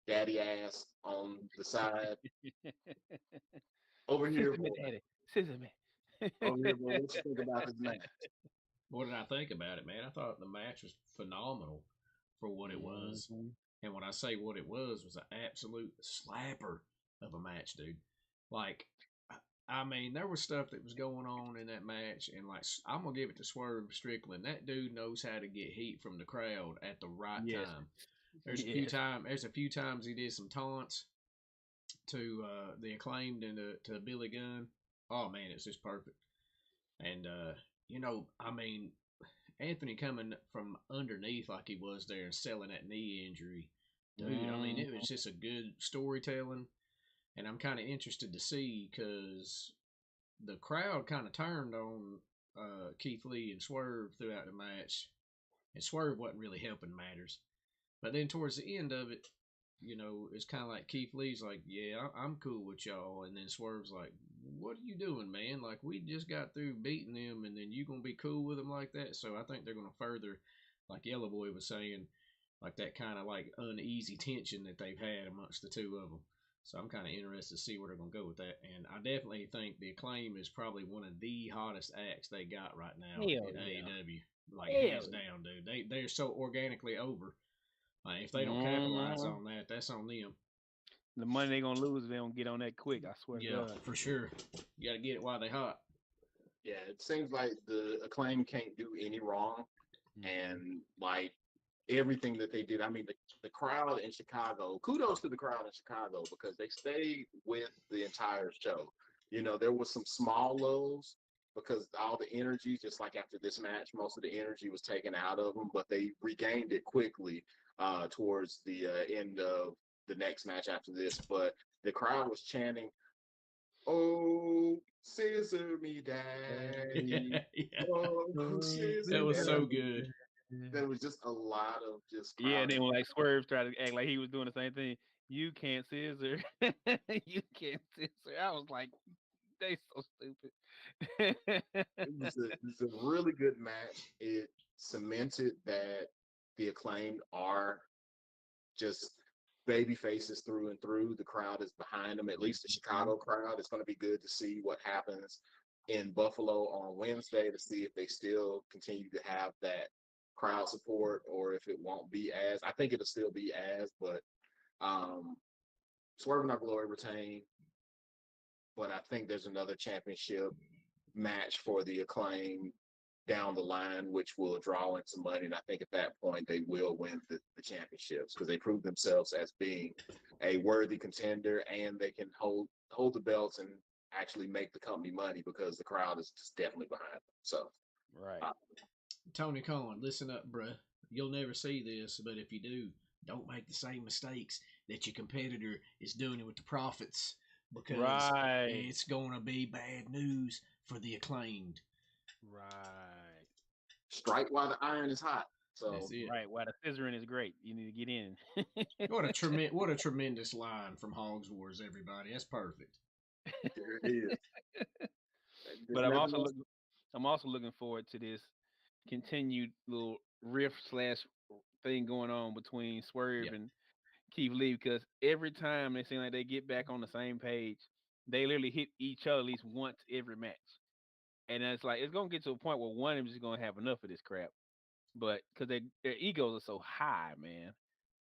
Daddy Ass on the side. Over here, Scissor me, boy. daddy. Scissor me. Over here, boy. What you think about this match? What did I think about it, man? I thought the match was phenomenal for what it was. Mhm. And when I say what it was an absolute slapper of a match, dude. Like, I mean, there was stuff that was going on in that match, and like, I'm gonna give it to Swerve Strickland. That dude knows how to get heat from the crowd at the right Yes. time. Yes. There's a few times he did some taunts to the acclaimed and to Billy Gunn. Oh man, it's just perfect. And I mean, Anthony coming from underneath like he was there and selling that knee injury, dude. I mean, Mhm. it was just a good storytelling, and I'm kind of interested to see because the crowd kind of turned on Keith Lee and Swerve throughout the match, and Swerve wasn't really helping matters. But then towards the end of it, it's kind of like Keith Lee's like, "Yeah, I'm cool with y'all," and then Swerve's like, "What are you doing, man? Like we just got through beating them, and then you gonna be cool with them like that?" So I think they're gonna further, like Yellow Boy was saying, like that kind of like uneasy tension that they've had amongst the two of them. So I'm kind of interested to see where they're gonna go with that, and I definitely think the Acclaim is probably one of the hottest acts they got right now Hell in yeah. AEW. Like hands Hell down, dude. They're so organically over. If they don't capitalize yeah. on that, that's on them. The money they gonna lose if they don't get on that quick. I swear to Yeah, God. for sure. You got to get it while they hot. Yeah, it seems like the Acclaim can't do any wrong, Mhm. and like everything that they did. I mean, the crowd in Chicago. Kudos to the crowd in Chicago because they stayed with the entire show. There was some small lows because all the energy, just like after this match, most of the energy was taken out of them, but they regained it quickly towards the end of the next match after this. But the crowd was chanting, "Oh, scissor me, daddy! Yeah, Oh, Oh, scissor that me!" was And so good. there was just a lot of just yeah, and crowd. then when like Swerve tried to act like he was doing the same thing, you can't scissor. You can't scissor. I was like, they so stupid. It was a really good match. It cemented that the Acclaimed are just baby faces through and through. The crowd is behind them. At least the Mhm. Chicago crowd. It's going to be good to see what happens in Buffalo on Wednesday to see if they still continue to have that crowd support or if it won't be as. I think it'll still be as, but um, Swerve and Our Glory retain. But I think there's another championship match for the Acclaim down the line, which will draw in some money. And I think at that point they will win the championships because they prove themselves as being a worthy contender and they can hold the belts and actually make the company money because the crowd is just definitely behind them. So Right. uh, Tony Khan, listen up, bruh. You'll never see this, but if you do, don't make the same mistakes that your competitor is doing with the profits because Right. it's going to be bad news for the acclaimed. Right. strike while the iron is hot. That's So it. Right. While the scissoring is great, you need to get in. What a tremendous line from Hogs Wars, everybody. That's perfect. there it is. There's But nothing else. I'm also looking forward to this continued little rift slash thing going on between Yeah. Swerve and Keith Lee because every time they seem like they get back on the same page, they literally hit each other at least once every match. And it's like it's gonna get to a point where one of them is gonna have enough of this crap. But because their egos are so high, man,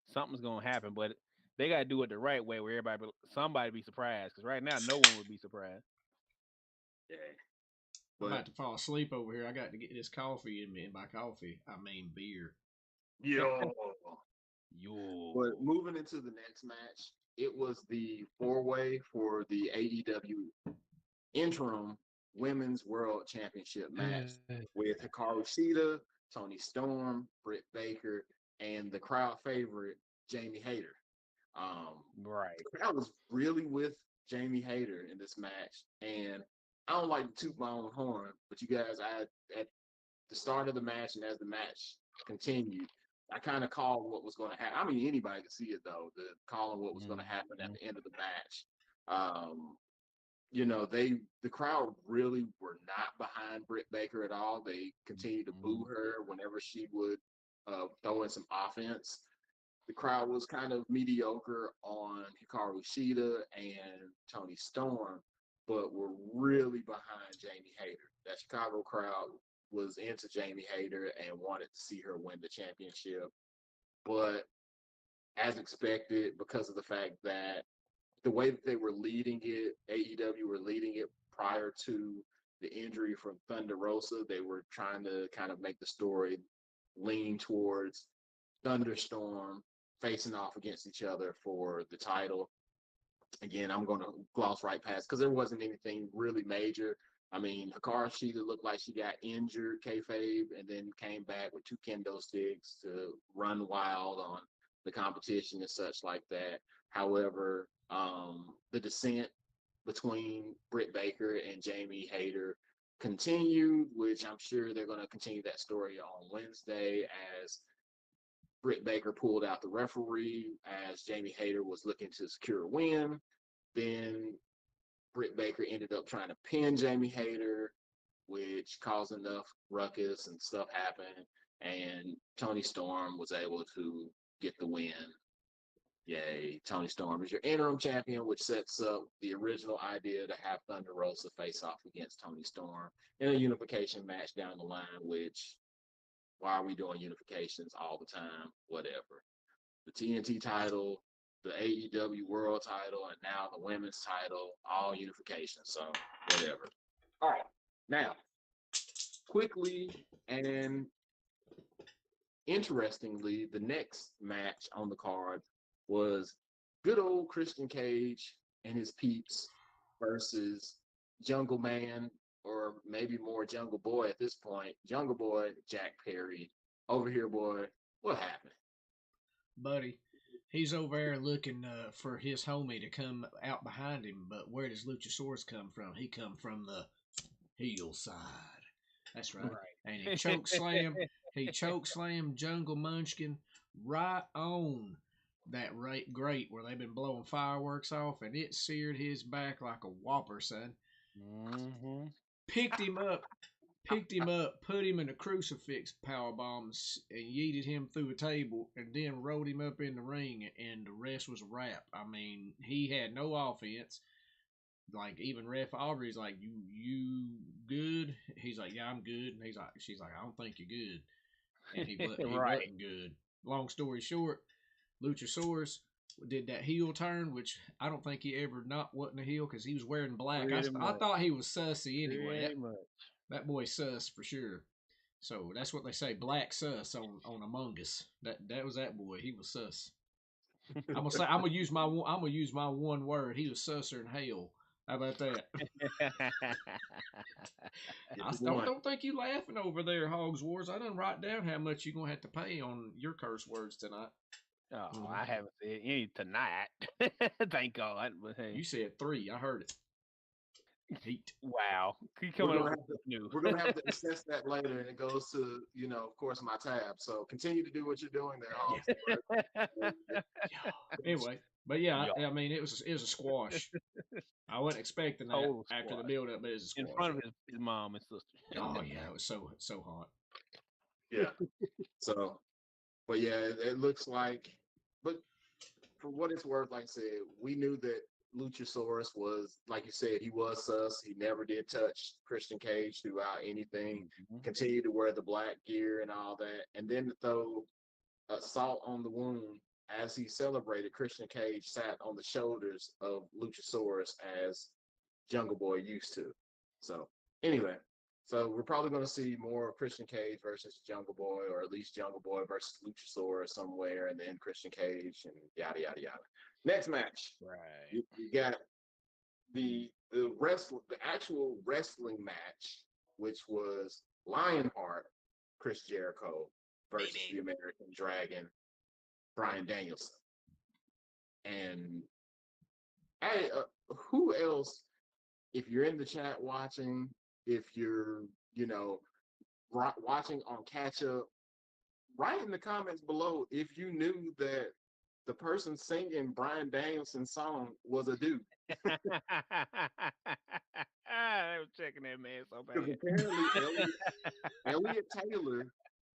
something's gonna happen. But they gotta do it the right way, where somebody be surprised. Because right now, no one would be surprised. Yeah. I'm But about to fall asleep over here. I got to get this coffee in me, and by coffee, I mean beer. yo. Yo, But moving into the next match, it was the four-way for the AEW interim Women's World Championship match with Hikaru Shida, Tony Storm, Britt Baker, and the crowd favorite Jamie Hayter. right. The crowd was really with Jamie Hayter in this match, and I don't like to toot my own horn, but you guys, at the start of the match and as the match continued, I kind of called what was going to happen. I mean, anybody could see it though. The calling what was going to happen at Mhm. the end of the match. Um, the crowd really were not behind Britt Baker at all. They continued to boo Mhm. her whenever she would throw in some offense. The crowd was kind of mediocre on Hikaru Shida and Tony Storm, but were really behind Jamie Hayter. That Chicago crowd was into Jamie Hayter and wanted to see her win the championship. But as expected, because of the fact that the way that they were leading it, AEW were leading it prior to the injury from Thunder Rosa, they were trying to kind of make the story lean towards Thunderstorm facing off against each other for the title. Again, I'm going to gloss right past because there wasn't anything really major. I mean, Hikaru Shida looked like she got injured, kayfabe, and then came back with two kendo sticks to run wild on the competition and such like that. However, the descent between Britt Baker and Jamie Hayter continued, which I'm sure they're going to continue that story on Wednesday as Britt Baker pulled out the referee as Jamie Hayter was looking to secure a win. Then Britt Baker ended up trying to pin Jamie Hayter, which caused enough ruckus and stuff happened. And Toni Storm was able to get the win. Yay, Toni Storm is your interim champion, which sets up the original idea to have Thunder Rosa face off against Toni Storm in a unification match down the line, which, why are we doing unifications all the time? Whatever. The TNT title, the AEW World title, and now the women's title, all unification. So, whatever. All right. Now, quickly and interestingly, the next match on the card was good old Christian Cage and his peeps versus Jungle Man, or maybe more Jungle Boy at this point. Jungle Boy, Jack Perry. Over here, boy. What happened? Buddy, he's over there looking for his homie to come out behind him, but where does Luchasaurus come from? He come from the heel side. That's right. And he choke slam Jungle Munchkin right on that grate where they've been blowing fireworks off, and it seared his back like a whopper, son. Mm-hmm. Picked him up, put him in a crucifix power bombs, and yeeted him through a table, and then rolled him up in the ring, and the rest was a wrap. I mean, he had no offense. Like, even Ref Aubrey's like, you good? He's like, yeah, I'm good. And she's like, I don't think you're good. And he wasn't good. Long story short, Luchasaurus did that heel turn, which I don't think he ever not wasn't a heel because he was wearing black. I thought he was sussy anyway. That boy sus for sure. So that's what they say, black sus on Among Us. That was that boy. He was sus. I'm gonna use my one word. He was susser than hell. How about that? I don't think you laughing over there, Hogs Wars. I done write down how much you're gonna have to pay on your curse words tonight. Oh, I haven't said any tonight. Thank God. But hey. You said 3. I heard it. Heat. Wow. We're gonna have to assess that later, and it goes to, of course, my tab. So continue to do what you're doing there, Hogs. Anyway, but yeah, I mean, it was a squash. I wasn't expecting that after the build up, but it was a squash. In front of his mom and sister. Oh yeah, it was so hot. Yeah. So, but yeah, it looks like. But for what it's worth, like I said, we knew that Luchasaurus was, like you said, he was sus. He never did touch Christian Cage throughout anything. Mm-hmm. Continued to wear the black gear and all that, and then to throw salt on the wound as he celebrated. Christian Cage sat on the shoulders of Luchasaurus as Jungle Boy used to. So anyway, so we're probably going to see more Christian Cage versus Jungle Boy, or at least Jungle Boy versus Luchasaurus somewhere, and then Christian Cage and yada yada yada. Next match, right? You got the actual wrestling match, which was Lionheart, Chris Jericho versus the American Dragon, Bryan Danielson. And who else, if you're in the chat watching, if you're, watching on catch up, write in the comments below if you knew that the person singing Bryan Danielson's song was a dude. I was checking that man so bad. Because apparently Elliot Taylor,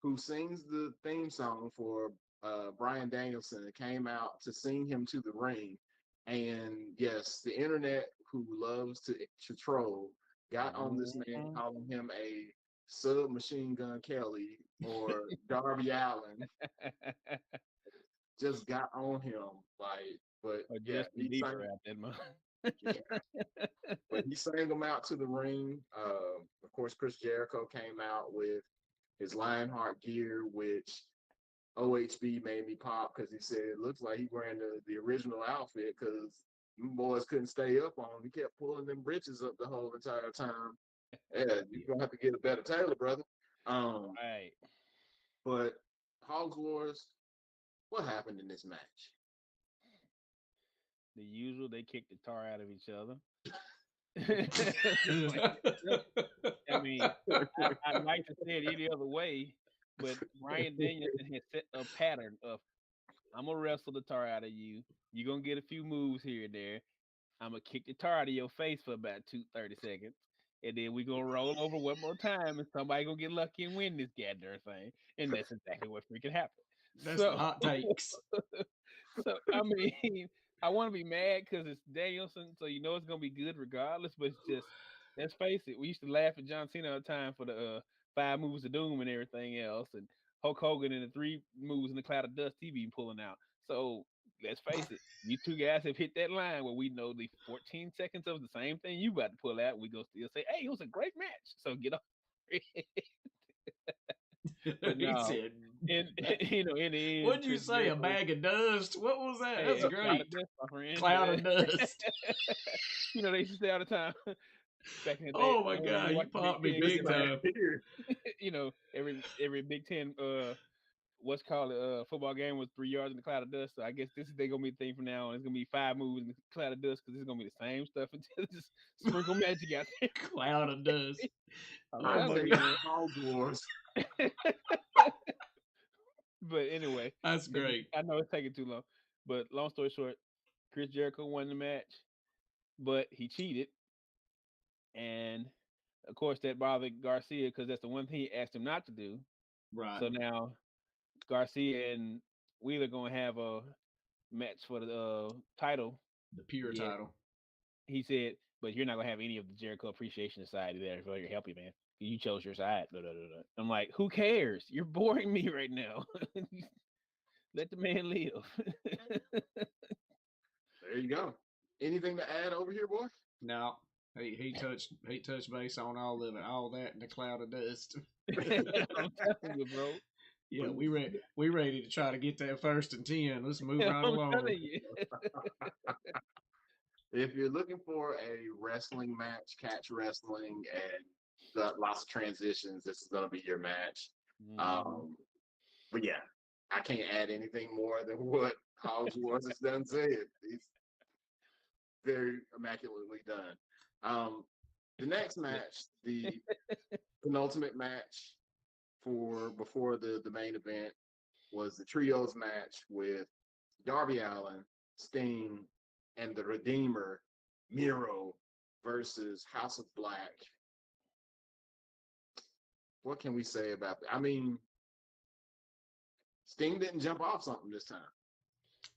who sings the theme song for Bryan Danielson, came out to sing him to the ring. And yes, the internet, who loves to troll, got on this man, Mhm. calling him a submachine gun Kelly or Darby Allen. Just got on him, like, but Or yeah, just the he deep sang. fried that month. Yeah, but he sang them out to the ring. Of course, Chris Jericho came out with his Lionheart gear, which OHB made me pop because he said it looks like he wearing the original outfit because boys couldn't stay up on him. He kept pulling them britches up the whole entire time. Yeah, you're gonna have to get a better tailor, brother. Um, Right. but Hogs Wars, what happened in this match? The usual, they kick the tar out of each other. Just like simple. I mean, I'd like to say it any other way, but Brian Danielson has set a pattern of I'm gonna wrestle the tar out of you. You're gonna get a few moves here and there. I'm gonna kick the tar out of your face for about 30 seconds. And then we gonna roll over one more time and somebody gonna get lucky and win this goddamn thing. And that's exactly what freaking happened. That's the So hot takes. so I mean, I want to be mad because it's Danielson, so you know it's gonna be good regardless. But it's just let's face it, we used to laugh at John Cena all the time for the five moves of doom and everything else, and Hulk Hogan and the three moves in the cloud of dust he be pulling out. So let's face it, you two guys have hit that line where we know the 14 seconds of the same thing you about to pull out. We go still say, "Hey, it was a great match." So get off. But He no, said, in in the end, "What'd you Chris say? A Jericho. bag of dust? What was that? Hey, That's a cloud of great. dust, my friend. Cloud of dust." They used to say all the time back in the day. Oh my When we God, you watched the Big popped me Ten This big game, man time. here, every Big Ten what's called a football game was 3 yards in the cloud of dust. So I guess this is they gonna be the thing from now on. It's gonna be five moves in the cloud of dust because it's gonna be the same stuff until just sprinkle magic out there. Cloud of dust. I'm Oh hot my telling take you, God, on Hogs Wars. man. But anyway, that's great. I know it's taking too long. But long story short, Chris Jericho won the match, but he cheated, and of course that bothered Garcia because that's the one thing he asked him not to do. Right, So now Garcia and Wheeler gonna have a match for the title. the pure Yet title. he said, but you're not gonna have any of the Jericho Appreciation Society there for your help, you man. You chose your side. Blah, blah, blah, blah. I'm like, who cares? You're boring me right now. Let the man live. There you go. Anything to add over here, boy? No, he touched base on all of it, all that in the cloud of dust. I'm telling you, bro. Yeah, we ready to try to get that 1st and 10. Let's move right I'm along. telling you. If you're looking for a wrestling match, catch wrestling, and got lots of transitions, this is going to be your match. Mhm. Um, but yeah, I can't add anything more than what House Wars has done said. It's very immaculately done. The next match, the penultimate match for before the main event was the trios match with Darby Allen, Sting, and the Redeemer, Miro versus House of Black. What can we say about that? I mean, Sting didn't jump off something this time.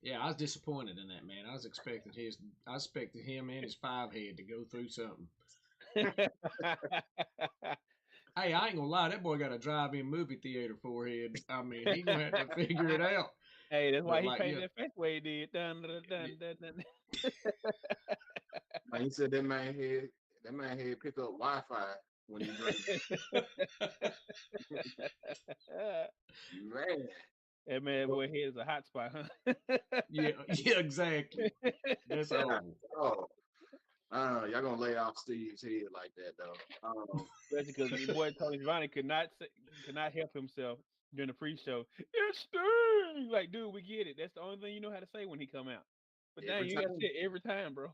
Yeah, I was disappointed in that, man. I expected him and his five head to go through something. Hey, I ain't gonna lie, that boy got a drive-in movie theater forehead. I mean, he gonna have to figure it out. Hey, that's why But he like, painted yeah, that face the way he did. Dun, dun, dun, dun, dun. Like he said that man had pick up Wi-Fi when he drinking. Man, That man but, boy head is a hot spot, huh? yeah, yeah, exactly. That's all. oh, y'all gonna lay off Steve's head like that though. Especially because your boy Tony Giovanni could not help himself during the pre-show. It's Sting! Like, dude, we get it. That's the only thing you know how to say when he come out. But dang, Every you got to time, say it every time, bro.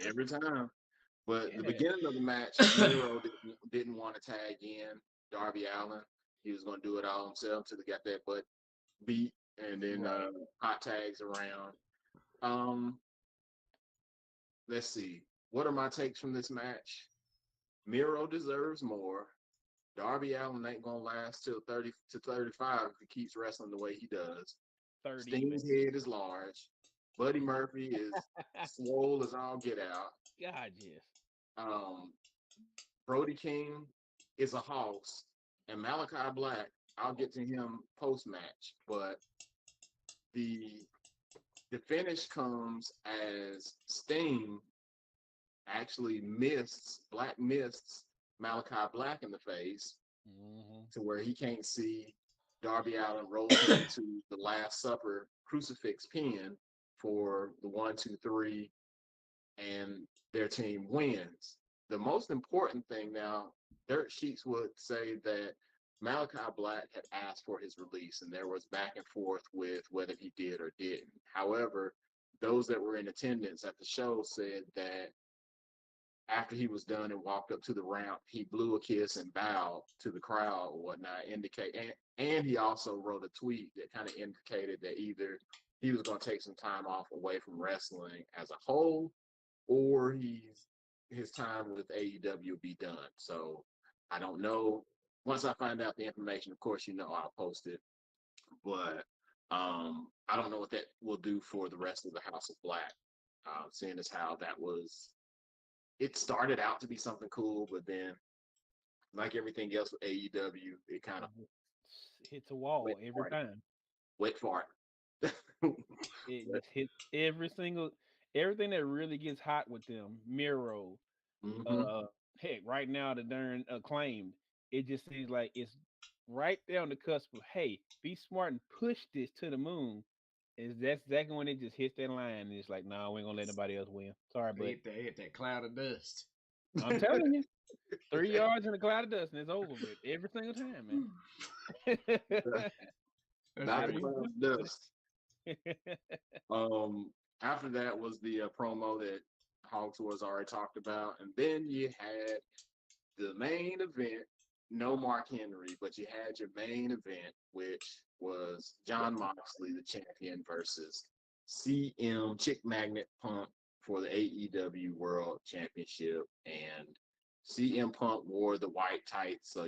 every time. But the Yeah. beginning of the match, Miro didn't want to tag in Darby Allen. He was gonna do it all himself until he got that butt beat, and then Right. hot tags around. Um, let's see. What are my takes from this match? Miro deserves more. Darby Allen ain't gonna last till 30 to 35 if he keeps wrestling the way he does. 30 even. Sting's head is large, Buddy Murphy is swole as all get out. God, yes. Um, Brody King is a hoss, and Malachi Black. I'll get to him post match, but the the finish comes as Sting actually mists Malachi Black in the face Hmm. to where he can't see. Darby Allin rolls him into the Last Supper crucifix pin for the 1, 2, 3, and their team wins. The most important thing now, dirt sheets would say that Malachi Black had asked for his release, and there was back and forth with whether he did or didn't. However, those that were in attendance at the show said that after he was done and walked up to the ramp, he blew a kiss and bowed to the crowd or whatnot, and he also wrote a tweet that kind of indicated that either he was going to take some time off away from wrestling as a whole, or his time with AEW will be done. So I don't know. Once I find out the information, of course, I'll post it. But I don't know what that will do for the rest of the House of Black. Seeing as how it started out to be something cool, but then like everything else with AEW, it kind of Hits a wall went every for it. time. Went for it. It just hits everything that really gets hot with them. Miro, Mm-hmm. uh, heck, right now the darn acclaimed. It just seems like it's right there on the cusp of hey, be smart and push this to the moon. Is that's exactly when it just hits that line and it's like, nah, we ain't gonna let nobody else win. Sorry, but Hit that cloud of dust. I'm telling you, 3 yards in a cloud of dust and it's over with every single time, man. That's Not Gotta the right. be cloud pushing dust. it. After that was the promo that Hawks was already talked about, and then you had the main event. No Mark Henry, but you had your main event, which was John Moxley, the champion, versus CM Chick Magnet Punk for the AEW World Championship. And CM Punk wore the white tights, so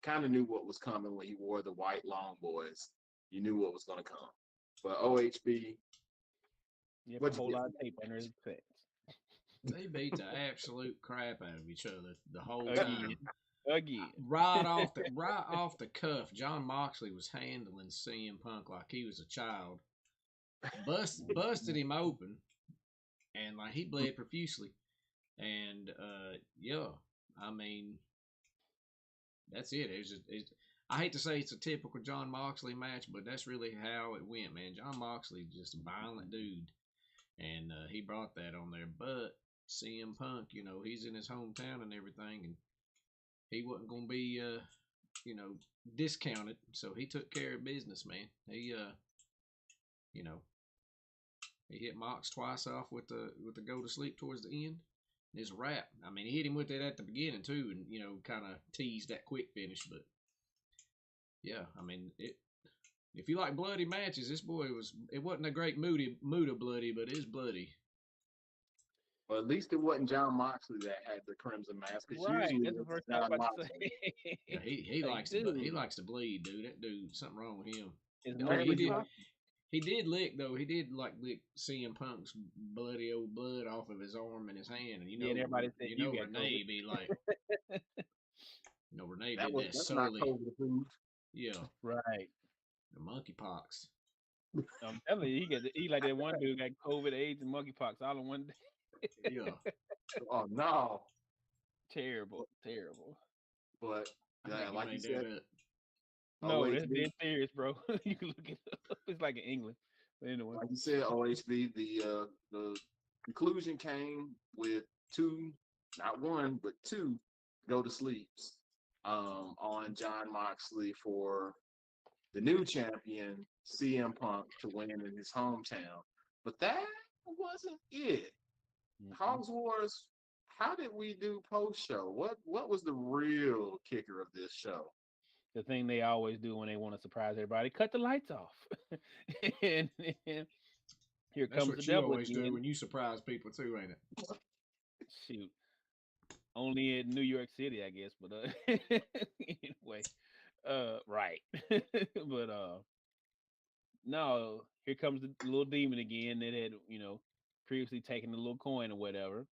kind of knew what was coming when he wore the white long boys. You knew what was going to come. But OHB, You have a what'd you whole get lot from of tape under his pants. They beat the absolute crap out of each other the whole Again. time. Again. Right off the cuff, John Moxley was handling CM Punk like he was a child. Busted him open, and like he bled profusely. And yeah, I mean that's it. I hate to say it's a typical John Moxley match, but that's really how it went, man. John Moxley just a violent dude, and he brought that on there. But CM Punk, he's in his hometown and everything, and he wasn't gonna be you know discounted, so he took care of business, man. You know, he hit Mox twice off with the go to sleep towards the end. It's a wrap. I mean, he hit him with it at the beginning too, and kind of teased that quick finish. But yeah, I mean, if you like bloody matches, this boy it wasn't a great Muda bloody, but it is bloody. Well, at least it wasn't John Moxley that had the crimson mask, because Right. usually That's the it's first thing I was John about to Moxley. Yeah, say. he Like, likes he dude, likes to bleed, dude. That dude, something wrong with him. is I mean, monkey Apparently, he pop? he did lick though. He did like lick CM Punk's bloody old blood off of his arm and his hand, and Yeah, and everybody said you got COVID. Renee be like, Renee that did was that that's not solely. COVID approved. Yeah, Right. the monkeypox. I'm telling you, he like that one dude got COVID, AIDS, and monkeypox all in one day. Yeah, Oh no! Terrible, terrible. But I think you like you made said, that up. No, that's OHB, dead serious, bro. You can look it up. It's like in England. But anyway, like you said, OHB, the conclusion came with two, not one, but two go to sleeps on John Moxley for the new champion CM Punk to win in his hometown. But that wasn't it. mm-mm. Hogs Wars. How did we do post show? What was the real kicker of this show? The thing they always do when they want to surprise everybody, cut the lights off. and, and here That's comes the what you devil always do again. when you surprise people too, ain't it? Shoot. Only in New York City, I guess. But anyway, right. But no, here comes the little demon again that had, previously taken the little coin or whatever.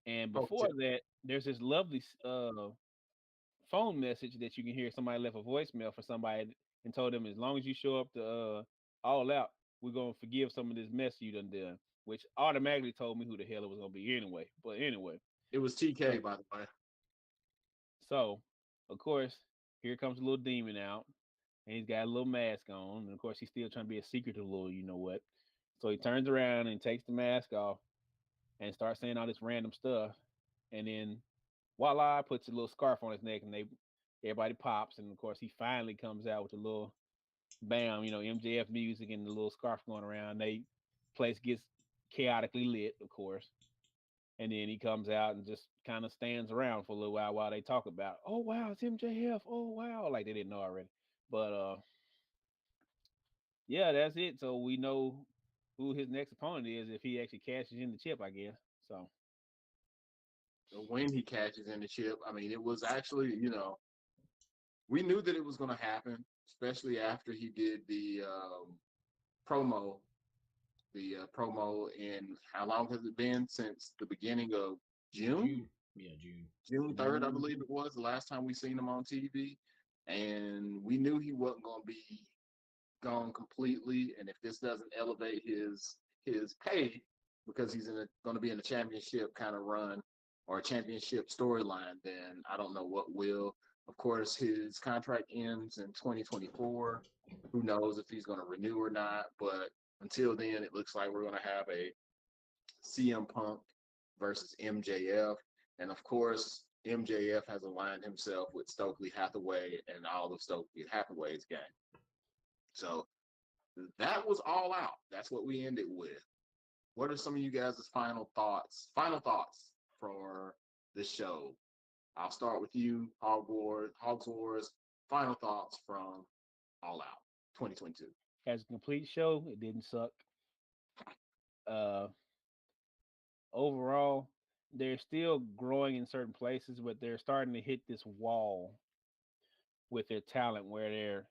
And before Hotel. that, there's this lovely phone message that you can hear somebody left a voicemail for somebody and told them as long as you show up to all out, we're gonna forgive some of this mess you done, which automatically told me who the hell it was gonna be anyway. But anyway, It was TK, so by the way. so of course here comes the little demon out, and he's got a little mask on, and of course he's still trying to be a secretive little you know what. So he turns around and takes the mask off and starts saying all this random stuff, and then voila, puts a little scarf on his neck, and everybody pops, and of course he finally comes out with a little bam, MJF music and the little scarf going around. They place gets chaotically lit, of course, and then he comes out and just kind of stands around for a little while they talk about, oh wow, it's MJF, oh wow, like they didn't know already. But yeah, that's it. So we know who his next opponent is if he actually cashes in the chip, I guess. So When he catches in the chip, I mean, it was actually, we knew that it was going to happen, especially after he did promo, the promo in how long has it been since the beginning of June? June. Yeah, June. June 3rd, I believe mhm. it was the last time we seen him on TV. And we knew he wasn't going to be gone completely. And if this doesn't elevate his pay because he's going to be in a championship kind of run or a championship storyline, then I don't know what will. Of course, his contract ends in 2024. Who knows if he's going to renew or not? But until then, it looks like we're going to have a CM Punk versus MJF. And of course, MJF has aligned himself with Stokely Hathaway and all of Stokely Hathaway's gang. So that was all out. That's what we ended with. What are some of you guys' final thoughts? Final thoughts for the show. I'll start with you, Hogs Wars. Final thoughts from All Out 2022. As a complete show, it didn't suck. Uh, Overall, they're still growing in certain places, but they're starting to hit this wall with their talent where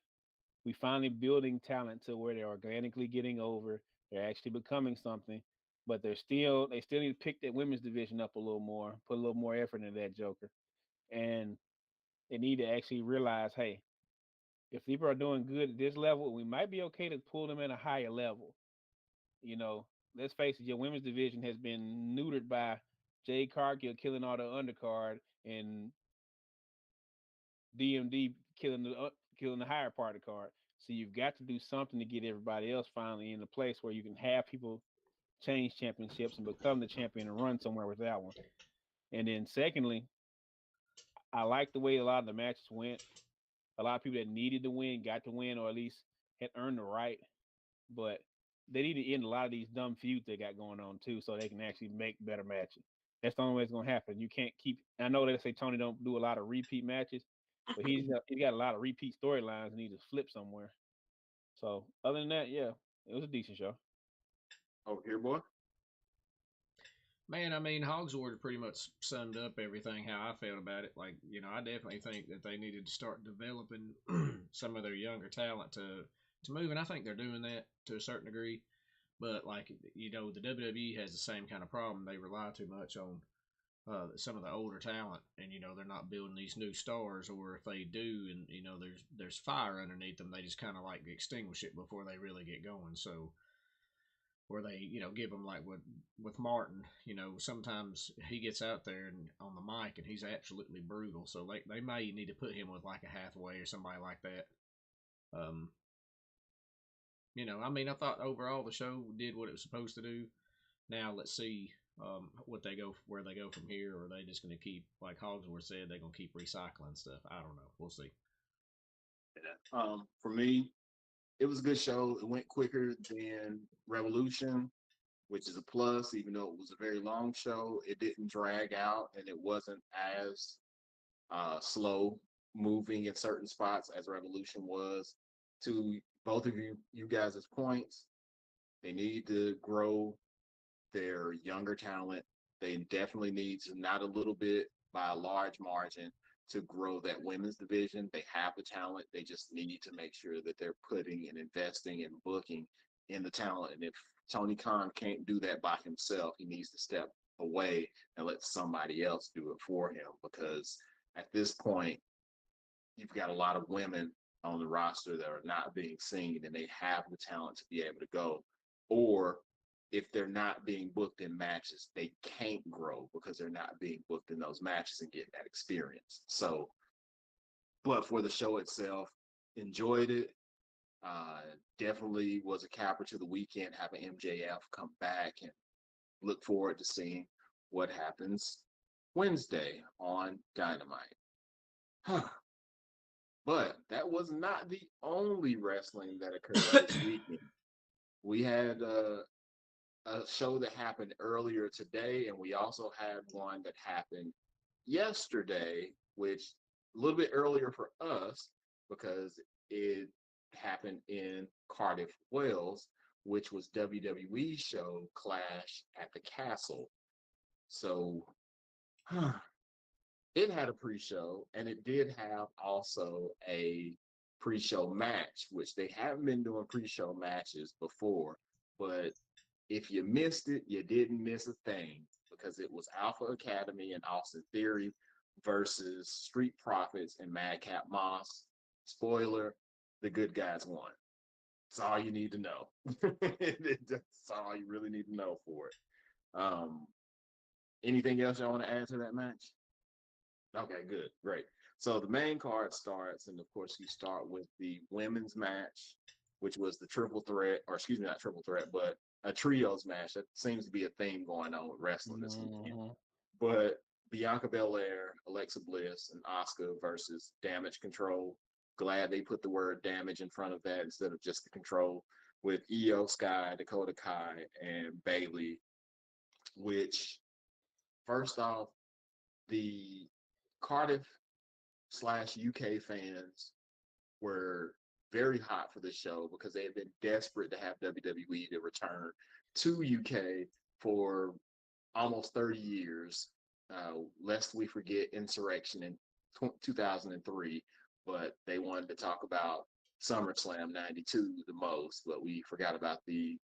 we finally building talent to where they're organically getting over. They're actually becoming something, but they still need to pick that women's division up a little more, put a little more effort into that Joker, and they need to actually realize, hey, if people are doing good at this level, we might be okay to pull them in a higher level. You know, let's face it, your women's division has been neutered by Jade Cargill killing all the undercard and DMD killing the higher part of the card. So you've got to do something to get everybody else finally in a place where you can have people change championships and become the champion and run somewhere with that one. And then secondly, I like the way a lot of the matches went. A lot of people that needed to win got to win, or at least had earned the right. But they need to end a lot of these dumb feuds they got going on too, so they can actually make better matches. That's the only way it's gonna happen. You can't keep. I know they say Tony don't do a lot of repeat matches, but he's got a lot of repeat storylines and he just flip somewhere. So other than that, yeah, it was a decent show. Over here, boy. Man, I mean, Hogsword pretty much summed up everything how I felt about it. Like, I definitely think that they needed to start developing some of their younger talent to move, and I think they're doing that to a certain degree. But like, the WWE has the same kind of problem. They rely too much on some of the older talent, and they're not building these new stars. Or if they do, and there's fire underneath them, they just kind of like extinguish it before they really get going. So where they give him like with Martin, sometimes he gets out there and on the mic and he's absolutely brutal. So they may need to put him with like a Hathaway or somebody like that. Um, I mean, I thought overall the show did what it was supposed to do. Now let's see where they go from here, or are they just going to keep, like Hogsworth said, they're going to keep recycling stuff. I don't know. We'll see. Yeah. For me, it was a good show. It went quicker than Revolution, which is a plus, even though it was a very long show. It didn't drag out and it wasn't as slow moving in certain spots as Revolution was. To both of you guys' points, they need to grow their younger talent. They definitely need to, not a little bit, by a large margin, to grow that women's division. They have the talent. They just need to make sure that they're putting and investing and booking in the talent. And if Tony Khan can't do that by himself, he needs to step away and let somebody else do it for him, because at this point, you've got a lot of women on the roster that are not being seen and they have the talent to be able to go. Or if they're not being booked in matches, they can't grow because they're not being booked in those matches and get that experience. So, but for the show itself, enjoyed it. Uh, Definitely was a capper to the weekend having MJF come back, and look forward to seeing what happens Wednesday on Dynamite. But that was not the only wrestling that occurred this weekend. We had a show that happened earlier today, and we also had one that happened yesterday, which a little bit earlier for us because it happened in Cardiff, Wales, which was WWE show Clash at the Castle. So it had a pre-show, and it did have also a pre-show match, which they haven't been doing pre-show matches before. But if you missed it, you didn't miss a thing, because it was Alpha Academy and Austin Theory versus Street Profits and Madcap Moss. Spoiler, the good guys won. That's all you need to know. That's all you really need to know for it. Um, Anything else y'all want to add to that match? Okay, good, great. So the main card starts, and of course, you start with the women's match, which was the triple threat, or excuse me, not triple threat, but a trios match. That seems to be a theme going on with wrestling this weekend. But Bianca Belair, Alexa Bliss, and Asuka versus Damage Control. Glad they put the word damage in front of that instead of just the control, with Io Sky, Dakota Kai, and Bailey. Which, first off, the Cardiff slash UK fans were very hot for the show because they had been desperate to have WWE to return to UK for almost 30 years, lest we forget Insurrection in 2003. But they wanted to talk about SummerSlam 92 the most, but we forgot about I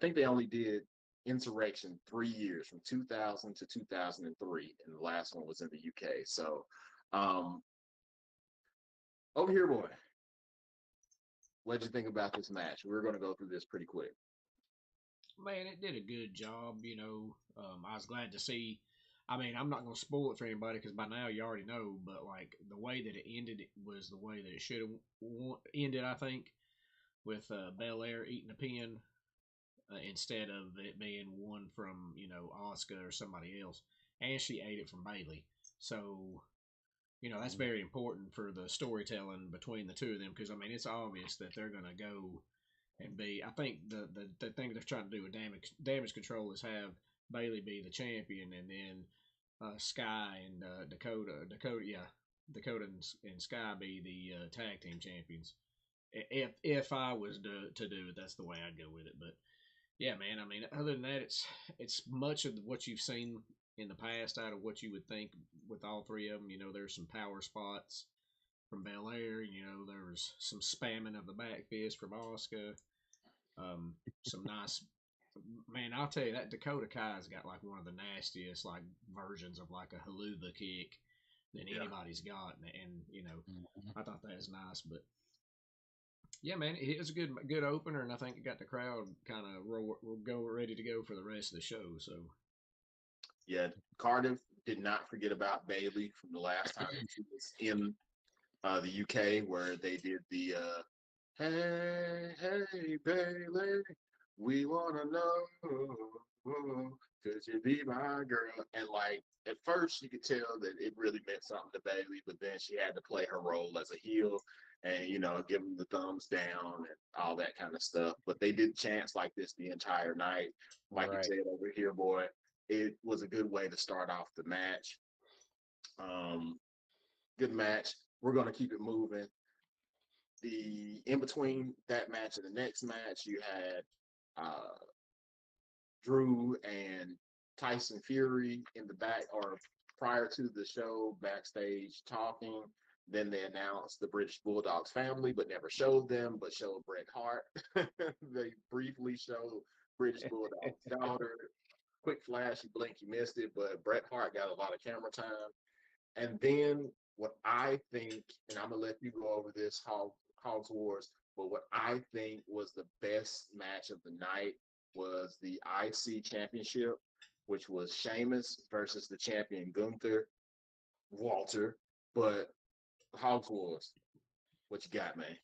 think they only did Insurrection 3 years, from 2000 to 2003, and the last one was in the UK. So, over here, boy, what'd you think about this match? We're going to go through this pretty quick. Man, it did a good job. I was glad to see. I mean, I'm not going to spoil it for anybody because by now you already know. But like the way that it ended was the way that it should have ended. I think with Belair eating a pin instead of it being one from Asuka or somebody else, and she ate it from Bailey. So that's very important for the storytelling between the two of them, because I mean it's obvious that they're going to go and be. I think the thing they're trying to do with damage control is have Bailey be the champion, and then Sky and Dakota and Sky be the tag team champions. If I was to do it, that's the way I'd go with it. But yeah, man. I mean, other than that, it's much of what you've seen in the past out of what you would think with all three of them. There's some power spots from Belair. There was some spamming of the back fist from Asuka. Some nice, man. I'll tell you that Dakota Kai's got like one of the nastiest like versions of like a haluva kick than anybody's got, and I thought that was nice. But yeah, man, it was a good opener, and I think it got the crowd kind of ready to go for the rest of the show. So yeah, Cardiff did not forget about Bailey from the last time she was in the UK, where they did the "Hey, hey, Bailey, we wanna know, could you be my girl?" And like at first, you could tell that it really meant something to Bailey, but then she had to play her role as a heel and give them the thumbs down and all that kind of stuff. But they did chants like this the entire night. Like you said over here, boy, it was a good way to start off the match. Good match. We're gonna keep it moving. The in between that match and the next match, you had Drew and Tyson Fury in the back, or prior to the show, backstage talking. Then they announced the British Bulldogs family, but never showed them, but showed Bret Hart. They briefly showed British Bulldog's daughter. Quick flash, you blink, you missed it, but Bret Hart got a lot of camera time. And then what I think, and I'm gonna let you go over this Hogs Wars, but what I think was the best match of the night was the IC Championship, which was Sheamus versus the champion Gunther Walter. But Hogs Wars, what you got, man?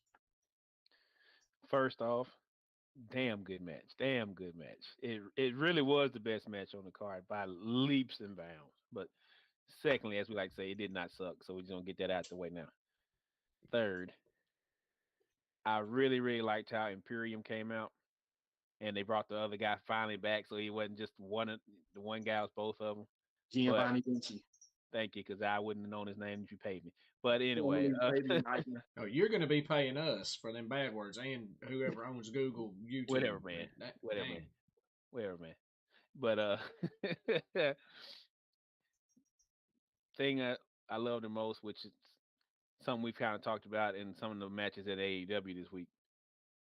First off, damn good match. Damn good match. It really was the best match on the card by leaps and bounds. But secondly, as we like to say, it did not suck. So we're just gonna get that out the way now. Third, I really liked how Imperium came out and they brought the other guy finally back, so he wasn't just the one guy was both of them. But Giovanni Vinci. thank you, because I wouldn't have known his name if you paid me. But anyway, Formerly Fabian Eichner. Oh, you're going to be paying us for them bad words and whoever owns Google, YouTube. whatever, man. Whatever, man. Whatever, man. But thing I love the most, which is something we've kind of talked about in some of the matches at AEW this week.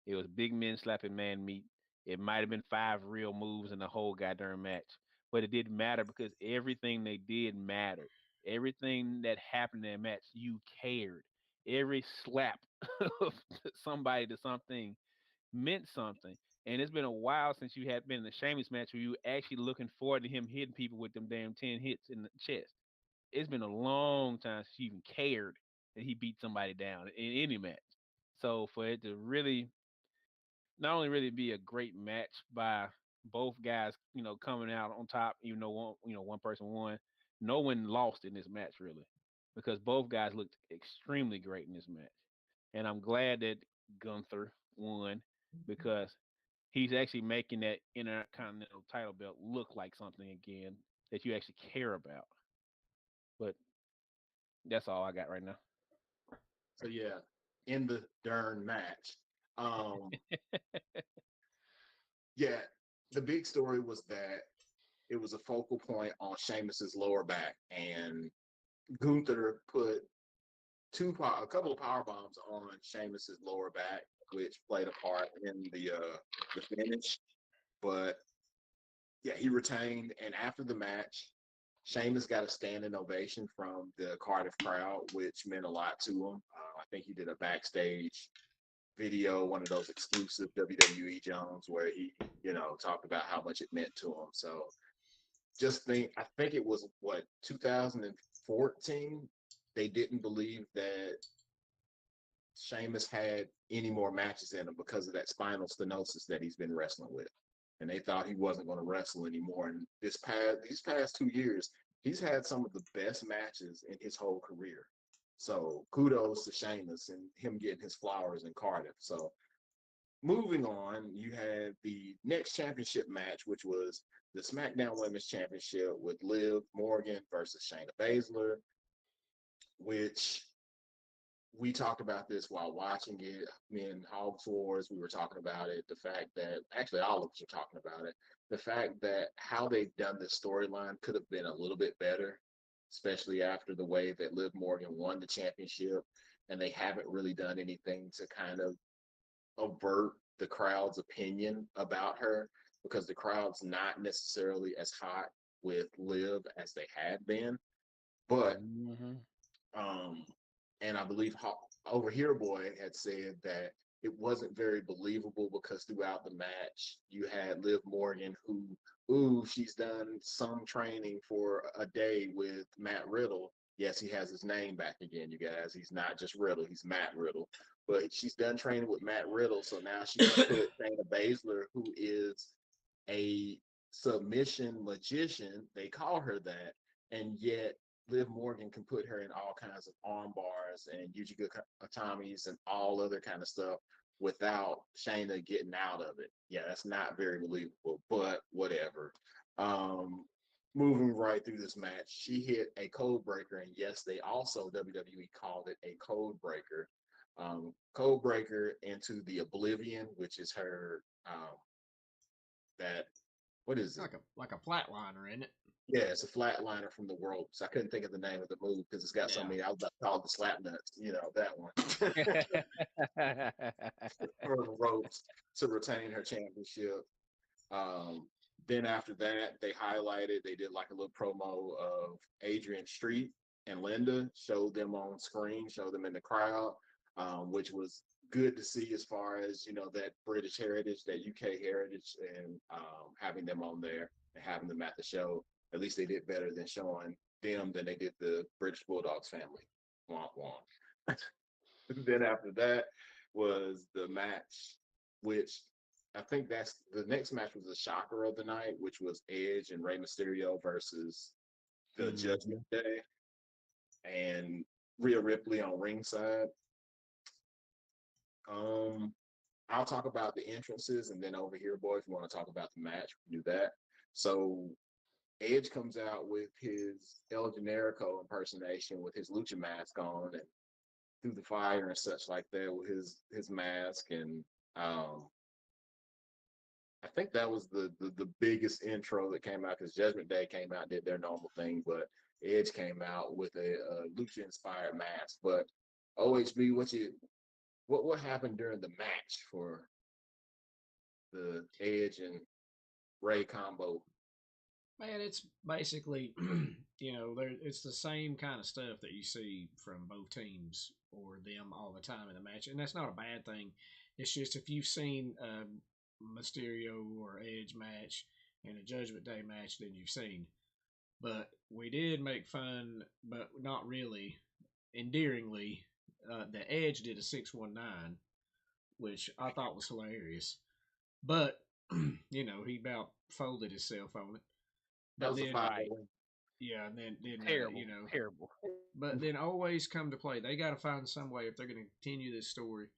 It was big men slapping man meat. It might have been 5 real moves in the whole goddamn match, but it didn't matter because everything they did mattered. Everything that happened in that match, you cared. Every slap of somebody to something meant something. And it's been a while since you had been in a Sheamus match where you were actually looking forward to him hitting people with them damn 10 hits in the chest. It's been a long time since you even cared that he beat somebody down in any match. So for it to really not only really be a great match by both guys, coming out on top, even though one person won, no one lost in this match really, because both guys looked extremely great in this match, and I'm glad that Gunther won because he's actually making that Intercontinental title belt look like something again that you actually care about. But that's all I got right now. So yeah, in the darn match. Um, yeah, the big story was that it was a focal point on Sheamus's lower back, and Gunther put a couple of power bombs on Sheamus's lower back, which played a part in the finish. But yeah, he retained, and after the match, Sheamus got a standing ovation from the Cardiff crowd, which meant a lot to him. I think he did a backstage video, one of those exclusive WWE Jones, where he, talked about how much it meant to him. So I think it was 2014. They didn't believe that Sheamus had any more matches in him because of that spinal stenosis that he's been wrestling with. And they thought he wasn't going to wrestle anymore. And these past 2 years, he's had some of the best matches in his whole career. So kudos to Sheamus and him getting his flowers in Cardiff. So moving on, you had the next championship match, which was the SmackDown Women's Championship with Liv Morgan versus Shayna Baszler, which we talked about this while watching it. Me and Hogs Wars, we were talking about it. The fact that actually all of us are talking about it. The fact that how they've done this storyline could have been a little bit better, especially after the way that Liv Morgan won the championship, and they haven't really done anything to kind of avert the crowd's opinion about her because the crowd's not necessarily as hot with Liv as they had been. But Mm-hmm. um, and I believe Over Here Boy had said that it wasn't very believable because throughout the match you had Liv Morgan she's done some training for a day with Matt Riddle. Yes, he has his name back again, you guys. He's not just Riddle, he's Matt Riddle. But she's done training with Matt Riddle, so now she's put Shayna Baszler, who is a submission magician, they call her that, and yet Liv Morgan can put her in all kinds of arm bars and Yujiga Atamis and all other kind of stuff without Shayna getting out of it. Yeah, that's not very believable, but whatever. Um, Moving right through this match, she hit a code breaker, and yes, they also WWE called it a code breaker. Code breaker into the Oblivion, which is her that what is it? Like a flatliner, isn't it? Yeah, it's a flatliner from the ropes. I couldn't think of the name of the move because it's got so Yeah. many. I was about to call it the slap nuts, that one. For the ropes to retain her championship. Um, then after that, they did like a little promo of Adrian Street and Linda, showed them on screen, showed them in the crowd, which was good to see as far as, that British heritage, that UK heritage, and having them on there and having them at the show. At least they did better than showing them than they did the British Bulldogs family. Womp womp. Then after that was the match, which I think that's the next match was the shocker of the night, which was Edge and Rey Mysterio versus the Judgment Day and Rhea Ripley on ringside. I'll talk about the entrances, and then over here, boys, if you want to talk about the match, we can do that. So Edge comes out with his El Generico impersonation with his lucha mask on and through the fire and such like that with his mask, and I think that was the biggest intro that came out because Judgment Day came out, did their normal thing, but Edge came out with a lucha inspired mask. But OHB, what happened during the match for the Edge and Ray combo? Man, it's basically, it's the same kind of stuff that you see from both teams or them all the time in the match, and that's not a bad thing. It's just if you've seen a Mysterio or Edge match and a Judgment Day match, then you've seen. But we did make fun, but not really, endearingly. The Edge did a 619, which I thought was hilarious. But, he about folded himself on it. That was a five. Yeah, and then terrible, terrible. But then always come to play. They got to find some way if they're going to continue this story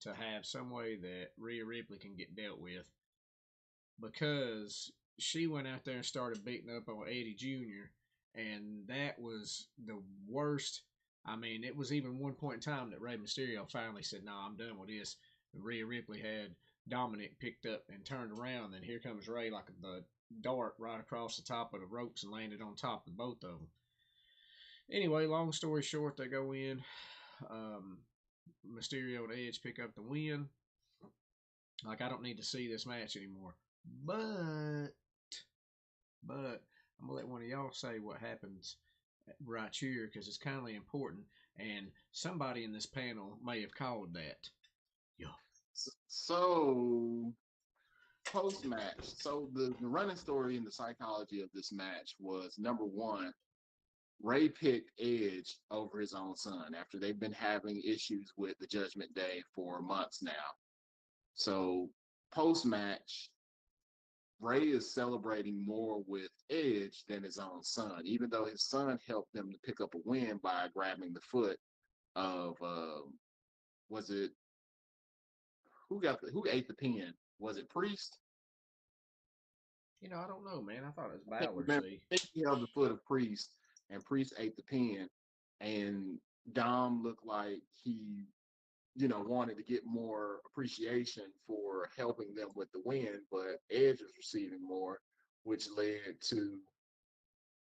to have some way that Rhea Ripley can get dealt with, because she went out there and started beating up on Eddie Jr. and that was the worst. I mean, it was even one point in time that Rey Mysterio finally said, "No, I'm done with this." Rhea Ripley had Dominic picked up and turned around, and here comes Ray like the dart right across the top of the ropes and landed on top of both of them. Anyway, long story short, they go in. Mysterio and Edge pick up the win. Like, I don't need to see this match anymore. But I'm gonna let one of y'all say what happens right here because it's kind of important, and somebody in this panel may have called that. Yeah. So post match, so the running story and the psychology of this match was, number one, Ray picked Edge over his own son after they've been having issues with the Judgment Day for months now. So post match, Ray is celebrating more with Edge than his own son, even though his son helped them to pick up a win by grabbing the foot of was it who ate the pin? Was it Priest? I don't know, man. I thought it was Balor. He held the foot of Priest, and Priest ate the pin, and Dom looked like he, wanted to get more appreciation for helping them with the win, but Edge was receiving more, which led to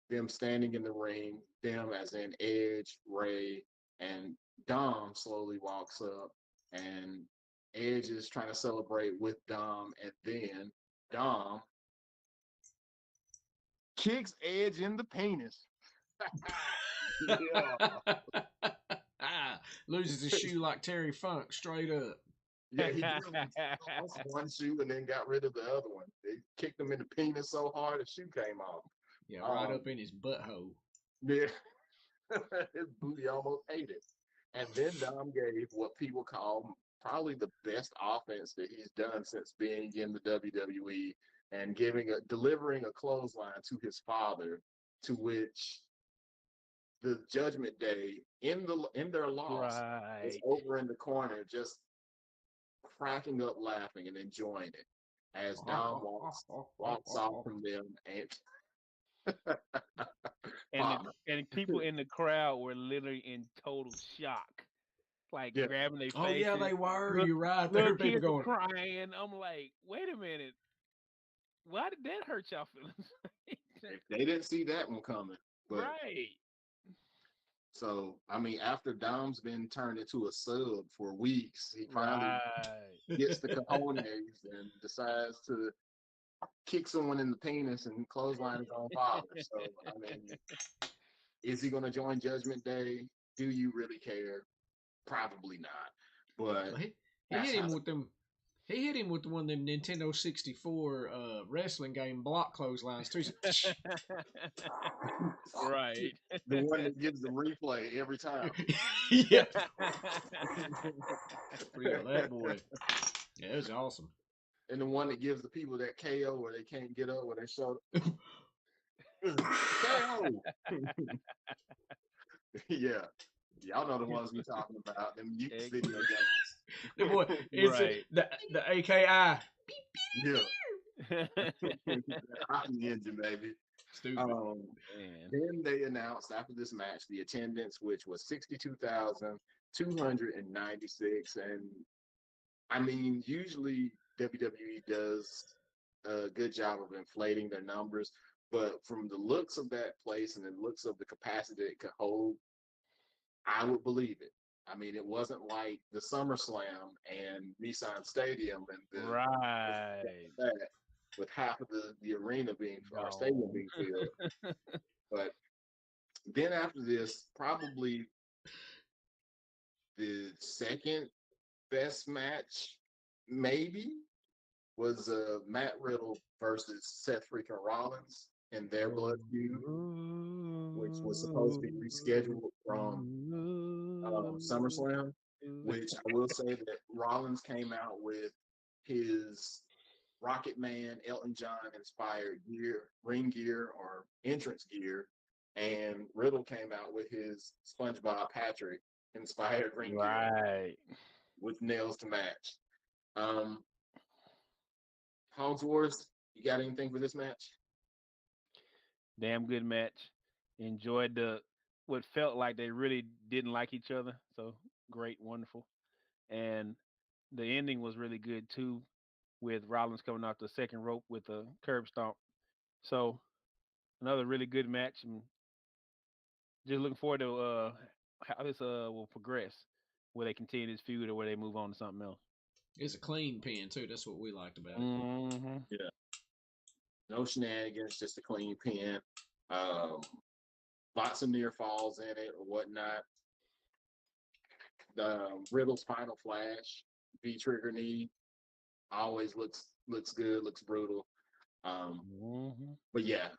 them standing in the ring, them as in Edge, Ray, and Dom slowly walks up, and Edge is trying to celebrate with Dom, and then Dom kicks Edge in the penis. Loses his shoe like Terry Funk, straight up. Yeah, he lost one shoe and then got rid of the other one. They kicked him in the penis so hard the shoe came off. Yeah, right up in his butthole. Yeah, his booty almost ate it. And then Dom gave what people call probably the best offense that he's done since being in the WWE, and delivering a clothesline to his father, to which the Judgment Day in their loss is over in the corner just cracking up laughing and enjoying it as Dom walks off from them, and people in the crowd were literally in total shock, like grabbing their faces. Oh yeah, they were. You're right. There were people going crying. I'm like, wait a minute. Why did that hurt y'all feelings? They didn't see that one coming. But Right. so I mean, after Dom's been turned into a sub for weeks, he finally Right. gets the cojones and decides to kick someone in the penis and clothesline his own father. So I mean, is he going to join Judgment Day? Do you really care? Probably not. But Well, he that's hit how. him with them. He hit him with one of them Nintendo 64 wrestling game block clotheslines too. Right. The one that gives the replay every time. Yeah, forgot that boy. Yeah, it was awesome. And the one that gives the people that KO where they can't get up, where they show KO. Yeah. Y'all know the ones we talking about. Them Utes video games. The boy, it's Right. the AKI. Yeah. Hockey engine, baby. Stupid. Man. Then they announced after this match the attendance, which was 62,296. And I mean, usually WWE does a good job of inflating their numbers, but from the looks of that place and the looks of the capacity it could hold, I would believe it. I mean, it wasn't like the SummerSlam and Nissan Stadium and Right. that with half of the arena being or stadium No. being filled. But then after this, probably the second best match, maybe, was Matt Riddle versus Seth freaking Rollins in their blood feud, which was supposed to be rescheduled from SummerSlam. Which I will say that Rollins came out with his Rocket Man, Elton John inspired gear, ring gear, or entrance gear, and Riddle came out with his SpongeBob Patrick inspired ring gear Right. with nails to match. Um, Hogs Wars, you got anything for this match? Damn good match. Enjoyed the what felt like they really didn't like each other. So great, wonderful. And the ending was really good too, with Rollins coming off the second rope with a curb stomp. So another really good match, and just looking forward to how this will progress. Where they continue this feud or where they move on to something else. It's a clean pin too. That's what we liked about it. Hmm. Yeah. No shenanigans, just a clean pin. Um, Lots of near falls in it or whatnot. The Riddle's final flash, V trigger knee, always looks good, looks brutal. Um, Hmm. but yeah,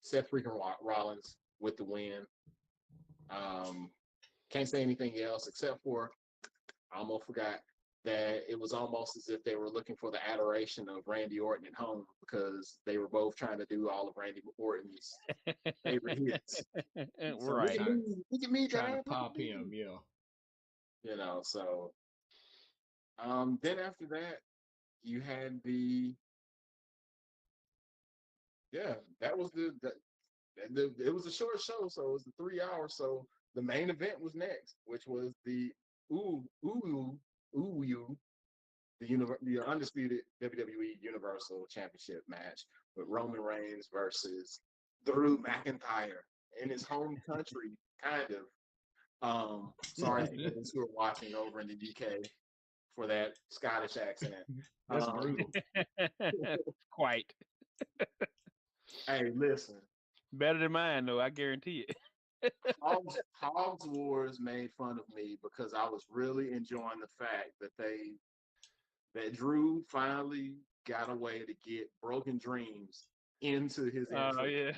Seth freaking Rollins with the win. Um, can't say anything else except for I almost forgot that it was almost as if they were looking for the adoration of Randy Orton at home because they were both trying to do all of Randy Orton's favorite hits. So Right. look at me, Trying to Dad, look at pop him, me. yeah. So then after that, you had yeah, that was it was a short show, so it was the 3 hours. So the main event was next, which was the ooh ooh ooh you the undisputed WWE Universal Championship match with Roman Reigns versus Drew McIntyre in his home country, kind of. Sorry for those who are watching over in the UK for that Scottish accent. That's Um, brutal. Quite hey, listen, better than mine, though. I guarantee it. Hogs Wars made fun of me because I was really enjoying the fact that Drew finally got a way to get Broken Dreams into his Oh intro. yeah.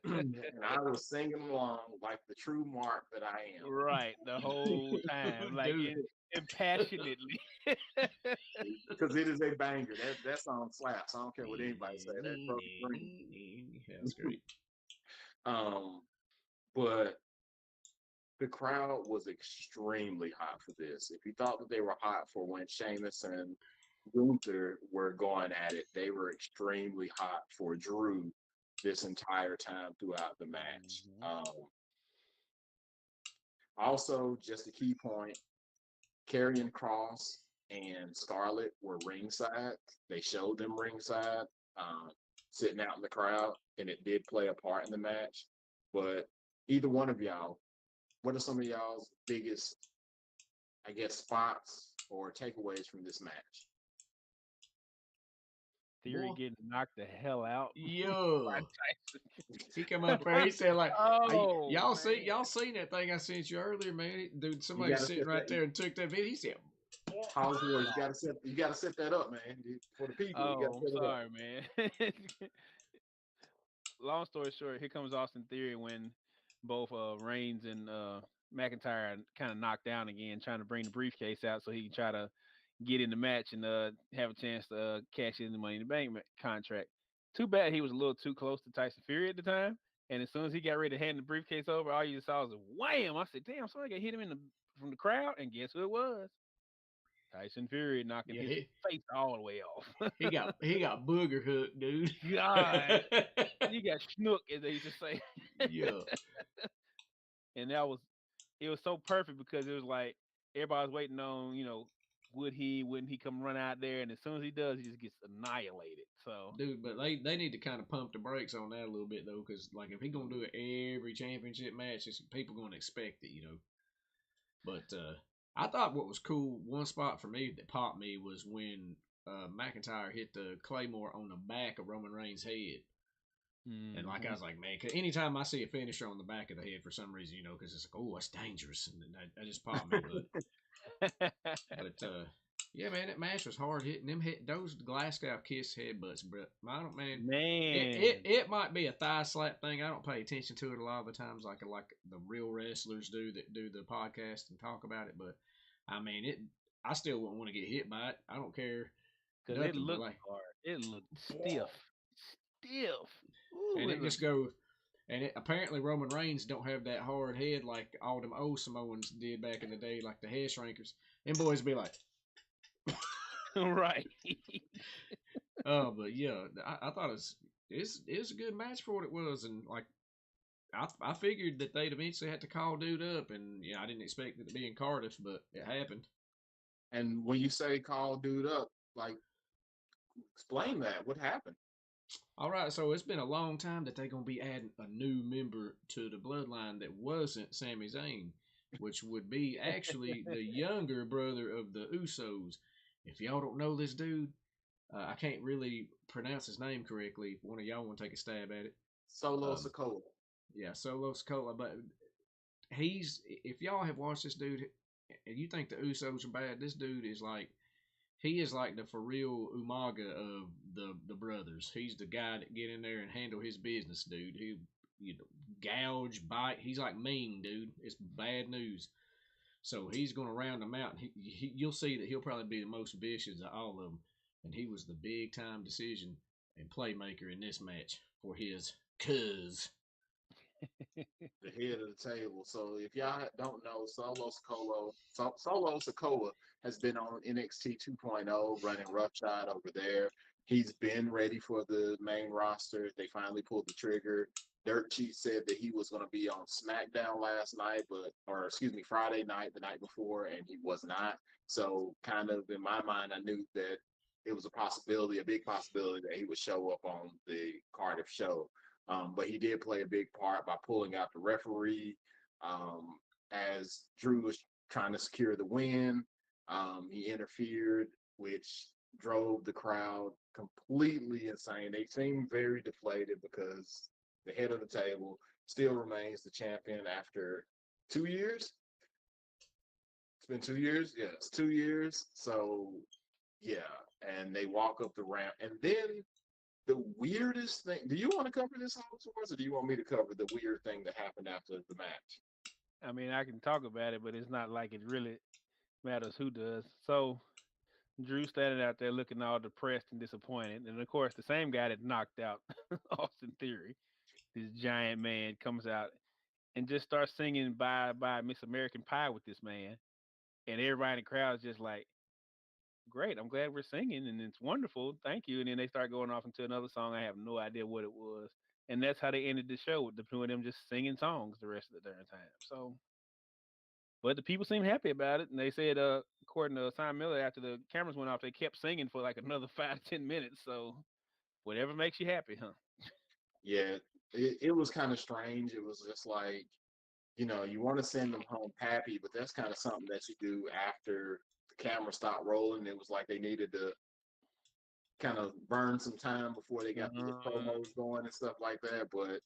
And I was singing along like the true mark that I am. Right. The whole time, like Dude. in passionately. Because it is a banger. That song slaps. I don't care what anybody say. That Broken Dreams. Yeah, that's great. Um, but the crowd was extremely hot for this. If you thought that they were hot for when Sheamus and Gunther were going at it, they were extremely hot for Drew this entire time throughout the match. Mhm. Also, just a key point, Karrion Cross and Scarlett were ringside. They showed them ringside, um, sitting out in the crowd, and it did play a part in the match. But either one of y'all, what are some of y'all's biggest, I guess, spots or takeaways from this match? Theory Boy, getting knocked the hell out by yo. Tyson. He come up there. He said like, Oh y'all see, man. y'all seen that thing I sent you earlier, man? Dude, You somebody gotta was sitting set right that. there and took that video. He said, boy. House Wars, you gotta set that up, man. For the people. You gotta Oh, I'm set it up. sorry, man. Long story short, here comes Austin Theory when both Reigns and McIntyre kind of knocked down again, trying to bring the briefcase out so he can try to get in the match and have a chance to cash in the Money in the Bank contract. Too bad he was a little too close to Tyson Fury at the time. And as soon as he got ready to hand the briefcase over, all you saw was a wham. I said, "Damn, somebody got hit him in the from the crowd." And guess who it was? Tyson Fury knocking Yeah, his face all the way off. he got booger hook, dude. God, you got schnook, as they used to say. Yeah, And that was it was so perfect because it was like everybody was waiting on, wouldn't he come run out there, and as soon as he does, he just gets annihilated. So dude. But they need to kind of pump the brakes on that a little bit though, because like if he gonna do it every championship match, people gonna expect it, you know. But I thought what was cool, one spot for me that popped me was when McIntyre hit the Claymore on the back of Roman Reigns' head. And like I hmm was like, man, 'cause anytime I see a finisher on the back of the head for some reason, you know, because it's like, oh, it's dangerous, and that just popped me. But yeah, man, that match was hard hitting. Those Glasgow Kiss headbutts, bro. I don't, man. man, It might be a thigh slap thing. I don't pay attention to it a lot of the times, like the real wrestlers do that do the podcast and talk about it. But I mean, it. I still wouldn't want to get hit by it. I don't care because it nothing. But looked like, hard. It looked stiff, stiff. Ooh, and it it just looked. go. And apparently Roman Reigns don't have that hard head like all them old Samoans did back in the day, like the head shrinkers. Them boys be like, Right. oh, but yeah, I thought it's a good match for what it was, and like I figured that they'd eventually have to call dude up, and yeah, I didn't expect it to be in Cardiff, but it happened. And when you say call dude up, like explain that. What happened? All right, so it's been a long time that they're gonna be adding a new member to the bloodline that wasn't Sami Zayn, which would be actually the younger brother of the Usos. If y'all don't know this dude, I can't really pronounce his name correctly. If one of y'all want to take a stab at it, Solo um, Sokola. yeah, Solo Sikoa. But he's if y'all have watched this dude and you think the Usos are bad, this dude is like he is like the for real Umaga of the brothers. He's the guy that get in there and handle his business, dude. He you know gouge, bite. He's like mean, dude. It's bad news. So he's going to round them out. And you'll see that he'll probably be the most vicious of all of them. And he was the big time decision and playmaker in this match for his cuz. The head of the table. So if y'all don't know, Solo Sokoa has been on NXT 2.0 running roughshod over there. He's been ready for the main roster. They finally pulled the trigger. Dirt Cheat said that he was going to be on SmackDown last night, or excuse me, Friday night, the night before, and he was not. So kind of in my mind, I knew that it was a possibility, a big possibility that he would show up on the Cardiff show. But he did play a big part by pulling out the referee um, as Drew was trying to secure the win. He interfered, which drove the crowd completely insane. They seemed very deflated because the head of the table still remains the champion after 2 years. It's been 2 years. Yeah, it's 2 years. So yeah, and they walk up the ramp, and then the weirdest thing. Do you want to cover this, House Wars, or do you want me to cover the weird thing that happened after the match? I mean, I can talk about it, but it's not like it really matters who does. So Drew standing out there looking all depressed and disappointed, and of course, the same guy that knocked out Austin Theory, this giant man, comes out and just starts singing "Bye Bye Miss American Pie" with this man, and everybody in the crowd is just like, "Great, I'm glad we're singing, and it's wonderful, thank you." And then they start going off into another song. I have no idea what it was, and that's how they ended the show with the two of them just singing songs the rest of the darn time. So But the people seemed happy about it, and they said, according to Simon Miller, after the cameras went off, they kept singing for like another 5 to 10 minutes. So whatever makes you happy, huh? Yeah, it was kind of strange. It was just like, you want to send them home happy, but that's kind of something that you do after the camera stopped rolling. It was like they needed to kind of burn some time before they got the Uh, promos going and stuff like that. But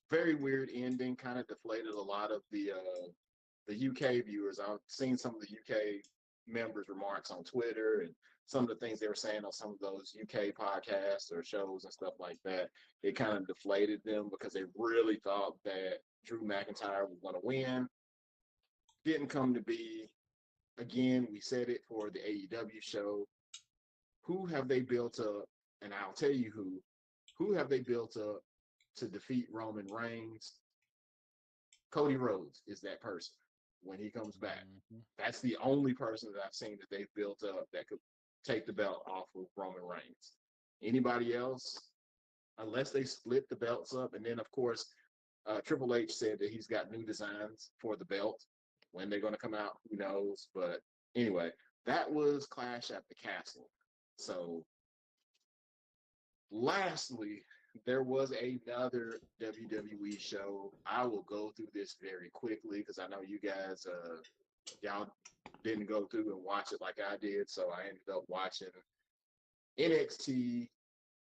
very weird ending, kind of deflated a lot of the UK viewers. I've seen some of the UK members' remarks on Twitter and some of the things they were saying on some of those UK podcasts or shows and stuff like that. It kind of deflated them because they really thought that Drew McIntyre was going to win. Didn't come to be. Again, we said it for the AEW show. Who have they built up? And I'll tell you who. Who have they built up to defeat Roman Reigns? Cody Rhodes is that person when he comes back. mhm. That's the only person that I've seen that they've built up that could take the belt off of Roman Reigns. Anybody else, unless they split the belts up, and then of course Triple H said that he's got new designs for the belt. When they're going to come out, who knows? But anyway, that was Clash at the Castle. So lastly, there was another WWE show. I will go through this very quickly because I know you guys, y'all didn't go through and watch it like I did. So I ended up watching NXT,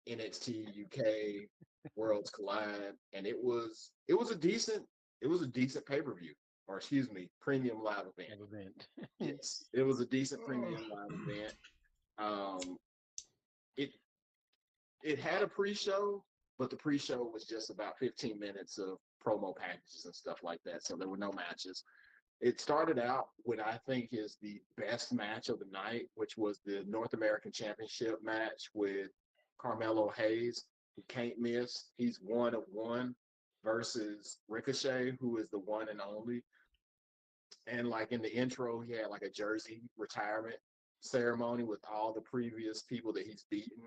NXT UK, Worlds Collide, and it was a decent pay per view, or excuse me, premium live event. That event. Yes, it was a decent Oh. premium live event. Um, it it had a pre-show, but the pre-show was just about 15 minutes of promo packages and stuff like that. So there were no matches. It started out with I think is the best match of the night, which was the North American Championship match with Carmelo Hayes, who can't miss. He's one of one versus Ricochet, who is the one and only. And like in the intro, he had like a jersey retirement ceremony with all the previous people that he's beaten,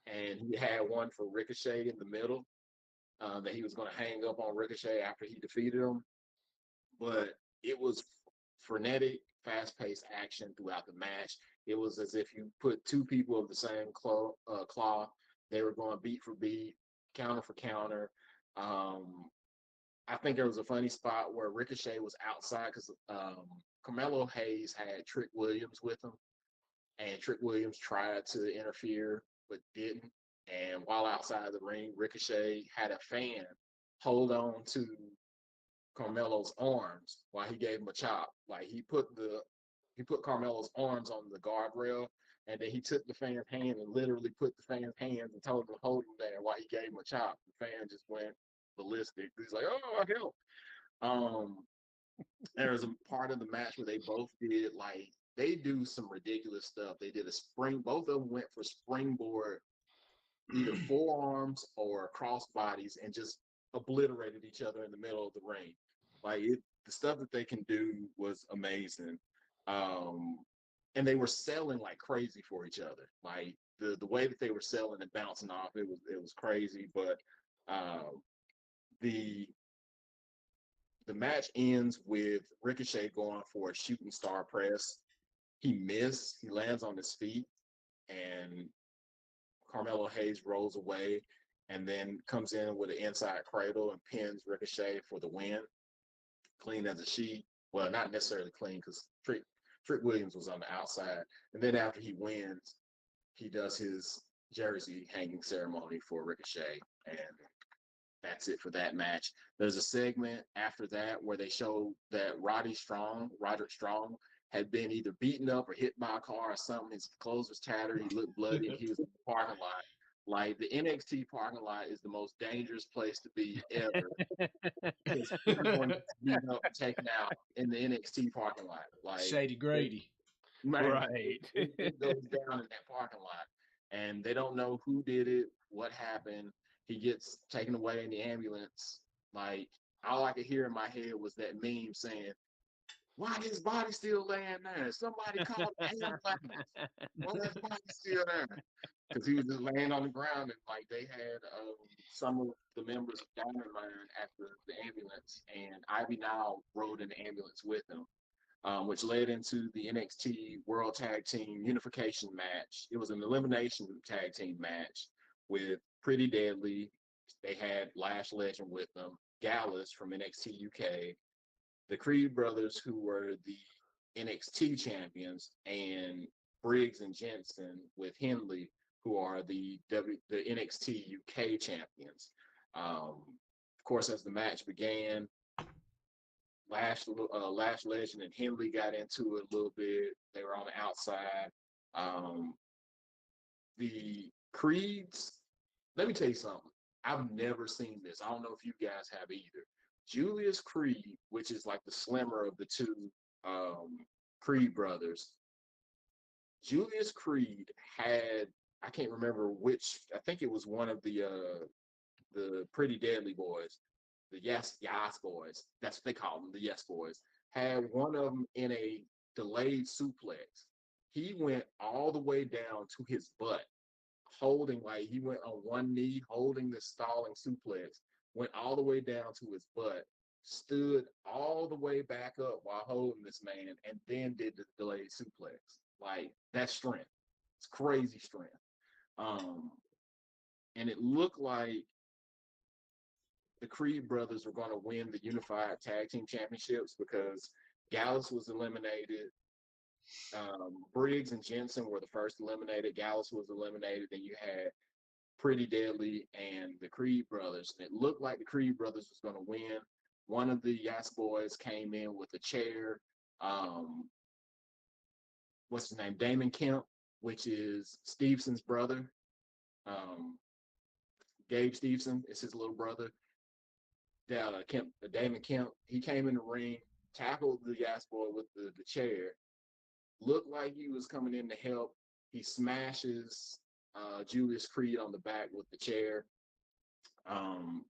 and he had one for Ricochet in the middle that he was going to hang up on Ricochet after he defeated him. But it was frenetic, fast-paced action throughout the match. It was as if you put two people of the same cloth. They were going beat for beat, counter for counter. Um, I think there was a funny spot where Ricochet was outside because Carmelo Hayes had Trick Williams with him, and Trick Williams tried to interfere but didn't. And while outside the ring, Ricochet had a fan hold on to Carmelo's arms while he gave him a chop. Like he put Carmelo's arms on the guardrail, and then he took the fan's hand and literally put the fan's hands and told him to hold him there while he gave him a chop. The fan just went ballistic. He's like, "Oh, I help." Um, there was a part of the match where they both did like they do some ridiculous stuff. They did a spring. Both of them went for springboard, either forearms or cross bodies, and just obliterated each other in the middle of the ring. The stuff that they can do was amazing. Um, and they were selling like crazy for each other. Like the way that they were selling and bouncing off, it was crazy. But uh, the the match ends with Ricochet going for a shooting star press. He missed. He lands on his feet, and Carmelo Hayes rolls away, and then comes in with an inside cradle and pins Ricochet for the win, clean as a sheet. Well, not necessarily clean because Trick Williams was on the outside. And then after he wins, he does his jersey hanging ceremony for Ricochet, and that's it for that match. There's a segment after that where they show that Roderick Strong, had been either beaten up or hit by a car or something. His clothes was tattered. He looked bloody, and he was in the parking lot. Like the NXT parking lot is the most dangerous place to be ever because everyone gets beat up and taken out in the NXT parking lot. Like Shady Grady. man, Right. it goes down in that parking lot, and they don't know who did it, what happened. He gets taken away in the ambulance. Like all I could hear in my head was that meme saying, "Why his body still laying there? Somebody called an ambulance. Why his body still there?" Because he was just laying on the ground, and like they had some of the members of Diamond Mine after the ambulance, and Ivy Nile rode in the ambulance with him. which led into the NXT World Tag Team Unification match. It was an elimination tag team match with Pretty Deadly. They had Lash Legend with them, Gallus from NXT UK, the Creed brothers, who were the NXT champions, and Briggs and Jensen with Henley, who are the NXT UK champions. Of course, as the match began, Lash Legend and Henley got into it a little bit. They were on the outside. Um, the Creeds. Let me tell you something. I've never seen this. I don't know if you guys have either. Julius Creed, which is like the slimmer of the two um, Creed brothers. Julius Creed had, I can't remember which. I think it was one of the Pretty Deadly boys, the Yes boys. That's what they call them, the Yes boys. Had one of them in a delayed suplex. He went all the way down to his butt, holding, like he went on one knee, holding the stalling suplex, went all the way down to his butt, stood all the way back up while holding this man, and then did the delayed suplex. Like, that's strength. It's crazy strength. Um, and it looked like the Creed brothers were going to win the Unified Tag Team Championships because Gallus was eliminated. Briggs and Jensen were the first eliminated. Gallus was eliminated. Then you had Pretty Deadly and the Creed brothers. And it looked like the Creed brothers was going to win. One of the Yas boys came in with a chair. Um, what's his name? Damon Kemp, which is Stevenson's brother. Um, Gabe Stevenson is his little brother. Damon Kemp, he came in the ring, tackled the Yas boy with the chair. Looked like he was coming in to help. He smashes Julius Creed on the back with the chair. Um,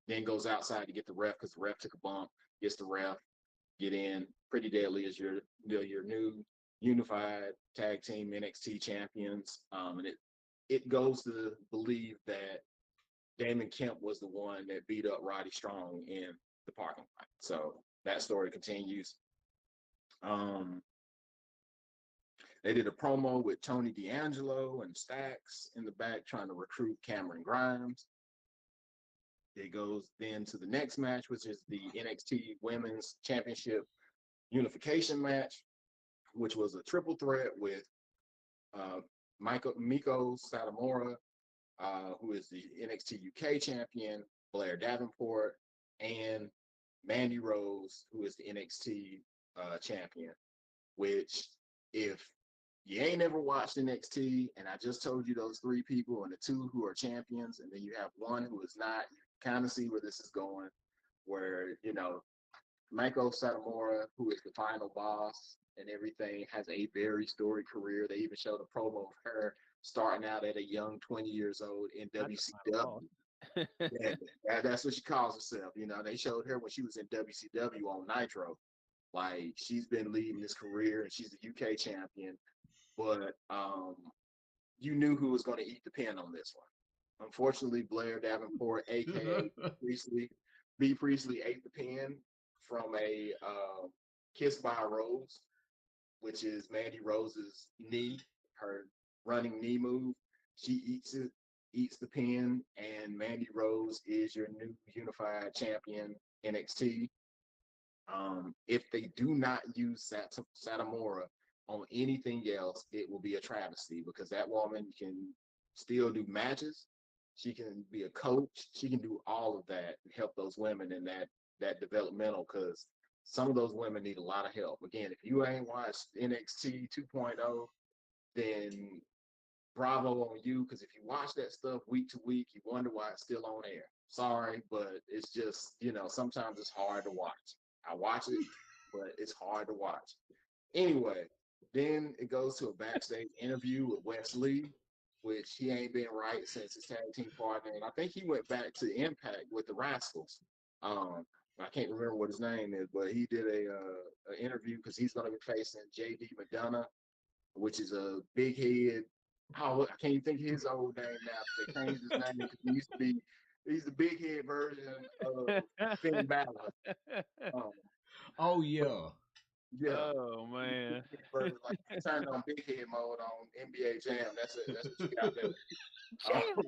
then goes outside to get the ref because the ref took a bump. Gets the ref, get in. Pretty Deadly is your new unified tag team NXT champions. And it goes to believe that Damon Kemp was the one that beat up Roddy Strong in the parking lot. So that story continues. Um, they did a promo with Tony D'Angelo and Stax in the back trying to recruit Cameron Grimes. It goes then to the next match, which is the NXT Women's Championship Unification match, which was a triple threat with uh, Miko Satomura, who is the NXT UK champion, Blair Davenport, and Mandy Rose, who is the NXT champion. Which, if you ain't ever watched NXT, and I just told you those three people and the two who are champions, and then you have one who is not, you kind of see where this is going, where, Michael Satomura, who is the final boss and everything, has a very storied career. They even showed a promo of her starting out at a young 20 years old in WCW. Yeah, that's what she calls herself. They showed her when she was in WCW on Nitro. Like, she's been leading this career and she's the UK champion, but you knew who was going to eat the pin on this one. Unfortunately, Blair Davenport, aka B Priestley, ate the pin from a Kiss by a Rose, which is Mandy Rose's knee, her running knee move. She eats the pin, and Mandy Rose is your new unified champion NXT. If they do not use Satomura on anything else, it will be a travesty because that woman can still do matches. She can be a coach. She can do all of that and help those women in that developmental, because some of those women need a lot of help. Again, if you ain't watched NXT 2.0, then bravo on you, because if you watch that stuff week to week, you wonder why it's still on air. Sorry, but it's just, sometimes it's hard to watch. I watch it, but it's hard to watch. Anyway, then it goes to a backstage interview with Wes Lee, which he ain't been right since his tag team partner. And I think he went back to Impact with the Rascals. I can't remember what his name is, but he did a interview because he's going to be facing JD McDonough, which is a big head. Oh, I can't even think of his old name now. They changed his name because he's the big head version of Finn Balor. Um, Oh but yeah. Yeah. Oh man. Like you turned on big head mode on NBA Jam. That's what you got there. Jam. Um,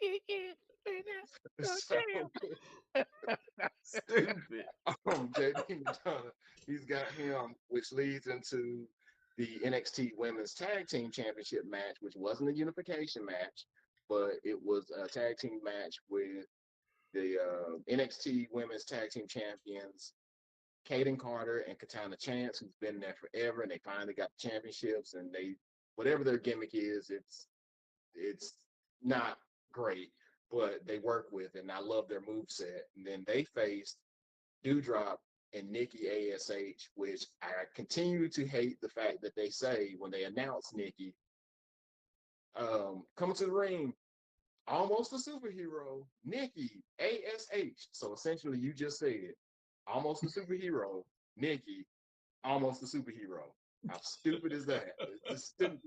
Yeah, yeah. Play that. Go so Stupid. JD McDonough, he's got him, which leads into the NXT Women's Tag Team Championship match, which wasn't a unification match, but it was a tag team match with the NXT Women's Tag Team Champions, Kaden Carter and Katana Chance, who's been there forever, and they finally got the championships. And they, whatever their gimmick is, it's not great, but they work with it, and I love their move set. And then they faced Dewdrop and Nikki ASH, which I continue to hate the fact that they say when they announce Nikki coming to the ring, almost a superhero, Nikki ASH. So essentially, you just said almost a superhero, Nikki, almost a superhero. How stupid is that? It's just stupid.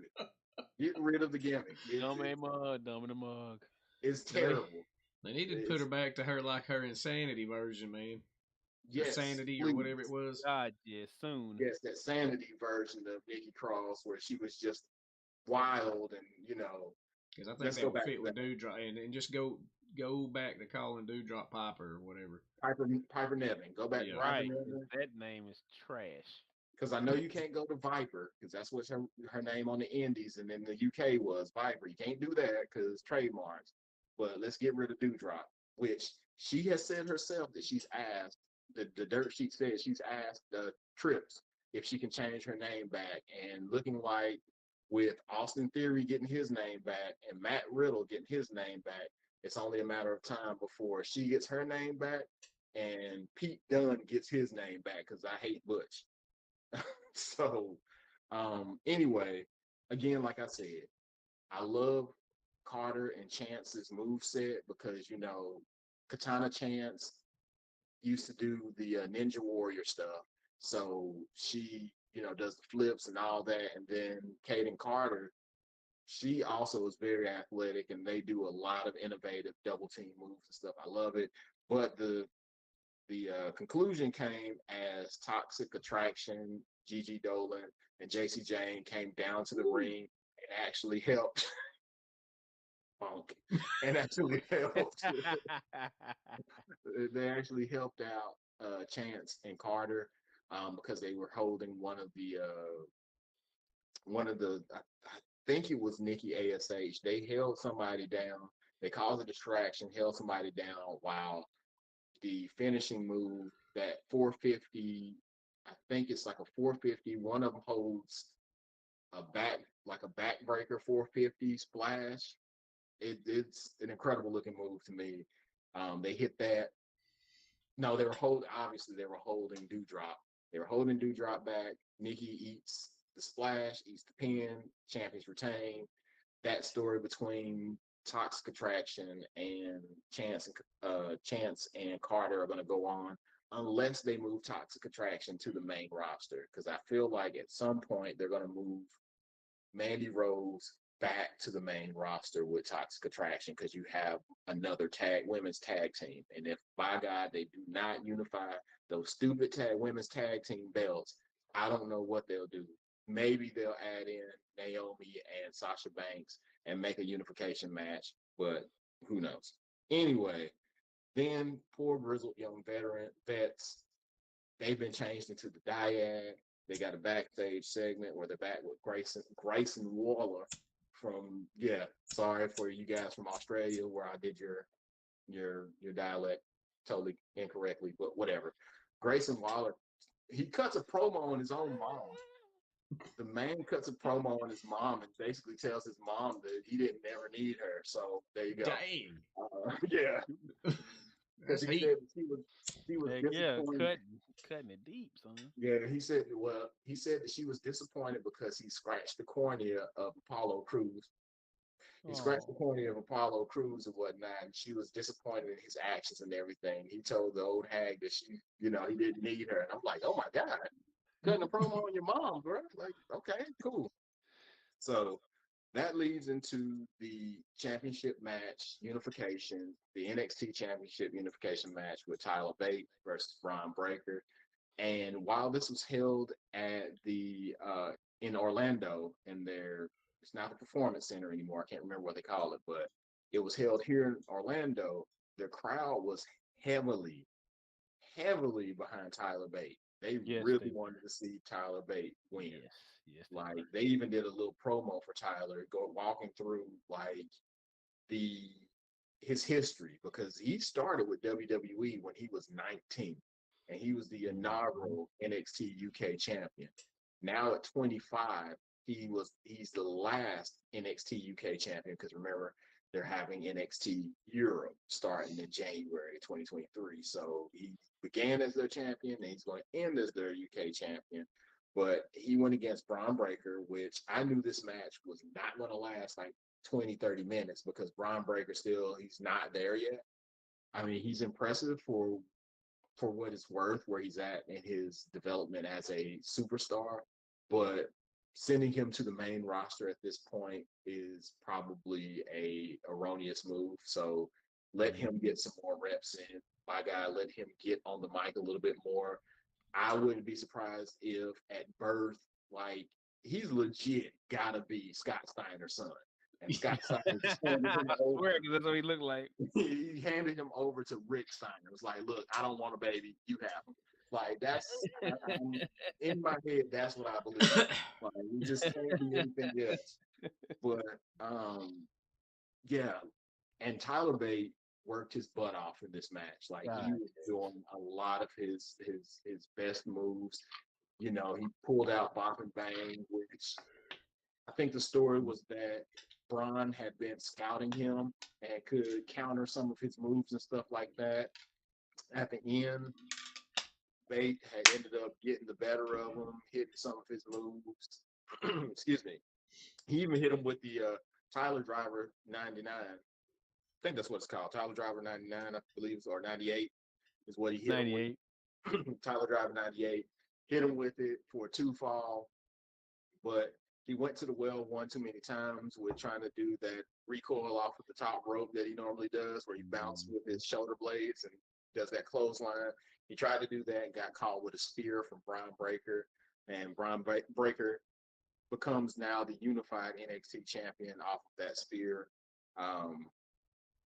Get rid of the gimmick. Dumb in the mug. Dumb in the mug. It's They terrible. they needed to put It's, her back to her like her insanity version, man. Or yes, sanity or please. whatever it was. God, yeah, soon. Yes, that sanity version of Nikki Cross where she was just wild and Because I think let's that go would back fit to with that. Dewdrop and just go back to calling Dewdrop Piper or whatever. Piper Nevin. Go back to Yeah. Piper Right. 'Cause Nevin. that name is trash. Because I know you can't go to Viper because that's what her name on the Indies and in the UK was Viper. You can't do that because trademarks. But let's get rid of Dewdrop, which she has said herself that she's asked. The dirt sheet says she's asked Trips if she can change her name back, and looking like with Austin Theory getting his name back and Matt Riddle getting his name back, it's only a matter of time before she gets her name back and Pete Dunne gets his name back because I hate Butch. So, anyway, again, like I said, I love Carter and Chance's move set because Katana Chance used to do the Ninja Warrior stuff, so she does the flips and all that, and then Kaden Carter, she also is very athletic, and they do a lot of innovative double team moves and stuff. I love it, but the conclusion came as Toxic Attraction, Gigi Dolan, and JC Jane came down to the ring and actually helped Funk and actually helped. They actually helped out Chance and Carter because they were holding one of the I think it was Nikki ASH. They held somebody down. They caused a distraction, held somebody down while the finishing move, that 450, I think it's like a 450. One of them holds a back, like a backbreaker 450 splash. It's an incredible looking move to me. They hit that. No, obviously they were holding Dewdrop. They were holding Dewdrop back. Nikki eats the splash, eats the pin, champions retain. That story between Toxic Attraction and Chance and Carter are going to go on unless they move Toxic Attraction to the main roster. Because I feel like at some point they're going to move Mandy Rose back to the main roster with Toxic Attraction because you have another women's tag team. And if by God they do not unify those stupid women's tag team belts, I don't know what they'll do. Maybe they'll add in Naomi and Sasha Banks and make a unification match, but who knows? Anyway, then poor grizzled young vets, they've been changed into the dyad. They got a backstage segment where they're back with Grayson Waller from sorry for you guys from Australia where I did your dialect totally incorrectly, but whatever. Grayson Waller, he cuts a promo on his own mom. The man cuts a promo on his mom and basically tells his mom that he didn't ever need her. So there you go. Dang. Yeah, because That's he heat. said she was Heck yeah, disappointed. cutting it deep, son. Yeah, he said that she was disappointed because he scratched the cornea of Apollo Crews. He scratched the Oh, cornea of Apollo Crews and whatnot, and she was disappointed in his actions and everything. He told the old hag that he didn't need her. And I'm like, oh my God, cutting a promo on your mom, bro. Like, okay, cool. So that leads into the championship match unification, the NXT championship unification match with Tyler Bate versus Braun Breaker. And while this was held at the in Orlando, in their it's not the Performance Center anymore. I can't remember what they call it, but it was held here in Orlando. The crowd was heavily, heavily behind Tyler Bate. They Yes, really they were. wanted to see Tyler Bate win. Yes, yes, they Like were. they even did a little promo for Tyler, go walking through like the his history because he started with WWE when he was 19 and he was the Mhm. inaugural NXT UK champion. Now at 25, he's the last NXT UK champion because remember they're having NXT Europe starting in January 2023. So he began as their champion and he's going to end as their UK champion. But he went against Braun Breaker, which I knew this match was not going to last like 20, 30 minutes because Braun Breaker still, he's not there yet. I mean, he's impressive for what it's worth, where he's at in his development as a superstar. But sending him to the main roster at this point is probably a erroneous move. So let Mhm. him get some more reps in. My guy, let him get on the mic a little bit more. I wouldn't be surprised if at birth, like he's legit gotta be Scott Steiner's son. And Scott Steiner just handed him I swear, over. because that's what he looked like. He handed him over to Rick Steiner. It was like, look, I don't want a baby. You have him. Like I'm in my head. That's what I believe. Like we just can't be anything else. But yeah. And Tyler Bate worked his butt off in this match. Like he God, was yes. doing a lot of his best moves. You know, he pulled out Bop and Bang, which I think the story was that Braun had been scouting him and could counter some of his moves and stuff like that. At the end, Bate had ended up getting the better of him, hitting some of his moves. Excuse me. He even hit him with the Tyler Driver 99. I think that's what it's called. Tyler Driver 99, I believe, or 98 is what he hit him with. 98. Tyler Driver 98. Hit him with it for a two fall, but he went to the well one too many times with trying to do that recoil off of the top rope that he normally does, where he bounced with his shoulder blades and does that clothesline. He tried to do that and got caught with a spear from Braun Breaker, and Braun Breaker becomes now the unified NXT champion off of that spear. Um,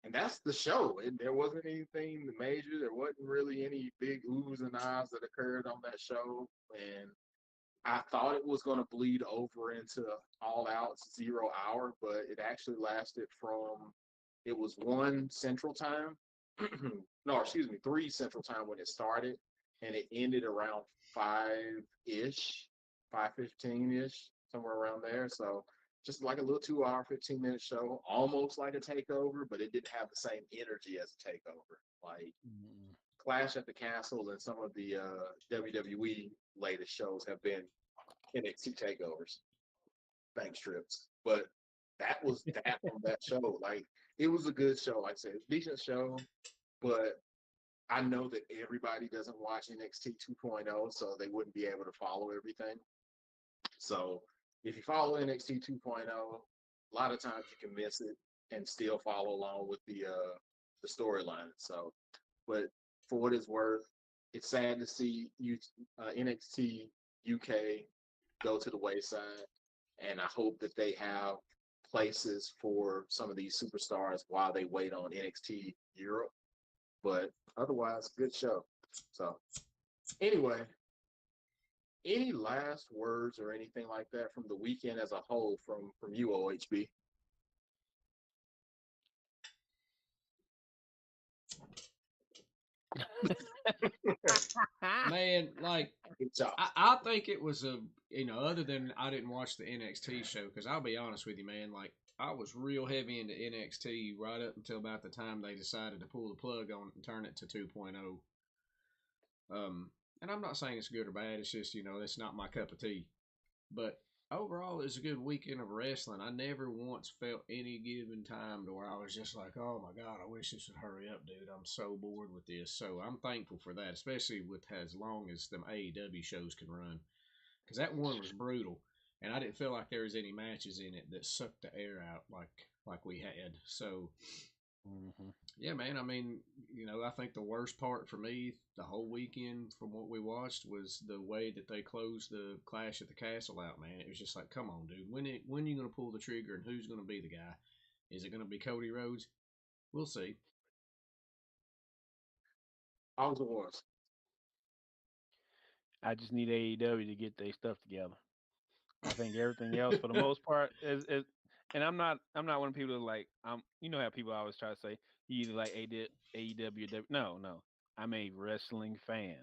and that's the show. There wasn't anything major. There wasn't really any big oohs and ahs that occurred on that show. And I thought it was going to bleed over into All Out's 0 hour, but it actually lasted from it was 1 Central Time. No, excuse me, 3 Central Time when it started, and it ended around 5 ish, 5:15 ish, somewhere around there. So just like a little 2 hour, 15-minute show, almost like a takeover, but it didn't have the same energy as a takeover. Like Mm-mm. Clash at the Castle and some of the WWE latest shows have been NXT takeovers, thanks trips. But that was that from that show. Like it was a good show. Like I said, decent show, but I know that everybody doesn't watch NXT 2.0, so they wouldn't be able to follow everything. So if you follow NXT 2.0, a lot of times you can miss it and still follow along with the storyline. So, but for what it's worth, it's sad to see NXT UK go to the wayside, and I hope that they have places for some of these superstars while they wait on NXT Europe. But otherwise, good show. So anyway, any last words or anything like that from the weekend as a whole from you, OHB? Man, like Good job. I think it was a other than I didn't watch the NXT show because I'll be honest with you, man, like I was real heavy into NXT right up until about the time they decided to pull the plug on it and turn it to 2.0. And I'm not saying it's good or bad. It's just it's not my cup of tea. But overall, it was a good weekend of wrestling. I never once felt any given time to where I was just like, oh my God, I wish this would hurry up, dude. I'm so bored with this. So I'm thankful for that, especially with as long as them AEW shows can run. Because that one was brutal. And I didn't feel like there was any matches in it that sucked the air out like we had. So Hmm. Yeah, man. I mean, I think the worst part for me the whole weekend from what we watched was the way that they closed the Clash at the Castle out, man. It was just like, come on, dude. When are you going to pull the trigger and who's going to be the guy? Is it going to be Cody Rhodes? We'll see. House of Wars. I just need AEW to get their stuff together. I think everything else, for the most part, is and I'm not one of the people that like you know how people always try to say you either like AEW or W. No, no. I'm a wrestling fan.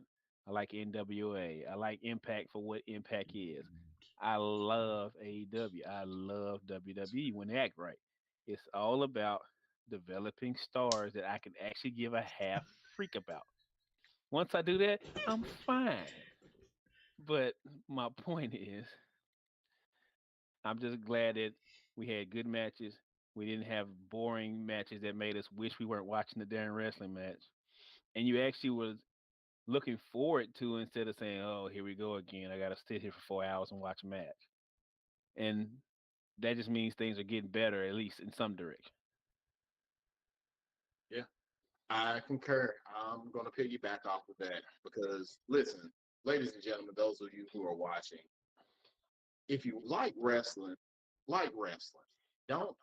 I like NWA. I like Impact for what Impact is. I love AEW. I love WWE when they act right. It's all about developing stars that I can actually give a half freak about. Once I do that, I'm fine. But my point is, I'm just glad that we had good matches. We didn't have boring matches that made us wish we weren't watching the darn wrestling match. And you actually was looking forward to instead of saying, "Oh, here we go again. I got to sit here for 4 hours and watch a match." And that just means things are getting better, at least in some direction. Yeah, I concur. I'm going to piggyback off of that because, listen, ladies and gentlemen, those of you who are watching, if you like wrestling. Don't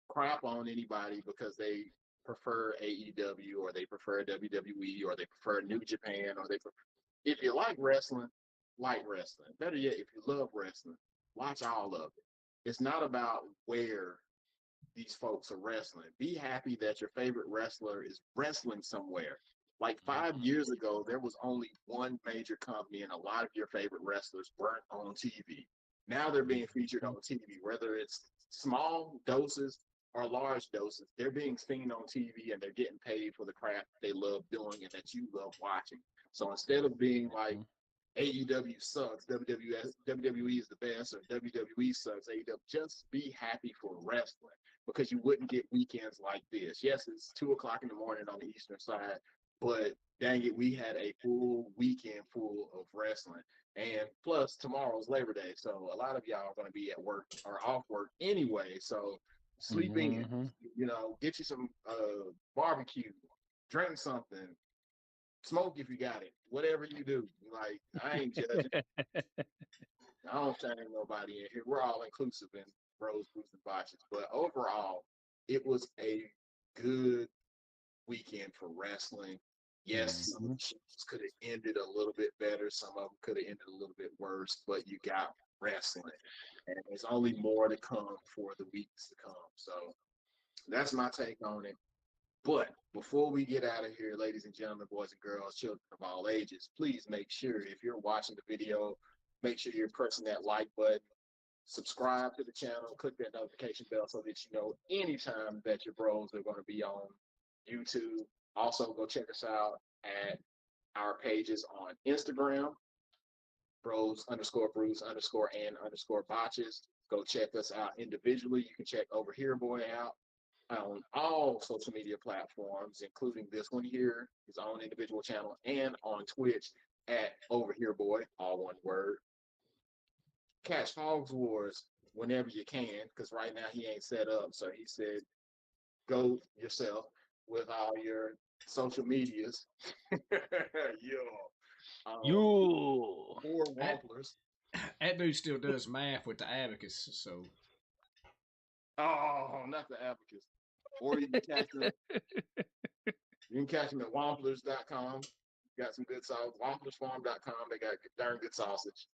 crap on anybody because they prefer AEW or they prefer WWE or they prefer New Japan or if you like wrestling. Better yet, if you love wrestling, watch all of it. It's not about where these folks are wrestling. Be happy that your favorite wrestler is wrestling somewhere. Like 5 years ago, there was only one major company, and a lot of your favorite wrestlers weren't on TV. Now they're being featured on TV, whether it's small doses or large doses. They're being seen on TV and they're getting paid for the craft they love doing and that you love watching. So instead of being like Mhm. AEW sucks, WWE is the best, or WWE sucks, AEW, just be happy for wrestling because you wouldn't get weekends like this. Yes, it's 2 o'clock in the morning on the Eastern side, but dang it, we had a full weekend full of wrestling. And plus, tomorrow's Labor Day, so a lot of y'all are going to be at work or off work anyway. So sleep in, Mhm. get you some barbecue, drink something, smoke if you got it, whatever you do. Like, I ain't judging. I don't shame nobody in here. We're all inclusive in bros, boosts, and botches. But overall, it was a good weekend for wrestling. Yes, some of Mhm. the shows could have ended a little bit better. Some of them could have ended a little bit worse, but you got wrestling. And there's only more to come for the weeks to come. So that's my take on it. But before we get out of here, ladies and gentlemen, boys and girls, children of all ages, please make sure if you're watching the video, make sure you're pressing that like button, subscribe to the channel, click that notification bell so that you know anytime that your bros are going to be on YouTube. Also, go check us out at our pages on Instagram, bros underscore brews underscore and underscore botches. Go check us out individually. You can check Over Here Boy out on all social media platforms, including this one here, his own individual channel, and on Twitch at Over Here Boy, all one word. Catch Hogs Wars whenever you can, because right now he ain't set up. So he said, go yourself with all your social medias. Yeah. Um, You. or That Wamplers. that dude still does math with the abacus, so Oh, not the abacus. Or you can catch them at wamplers.com. Got some good sauce. Wamplersfarm.com. They got darn good sausage.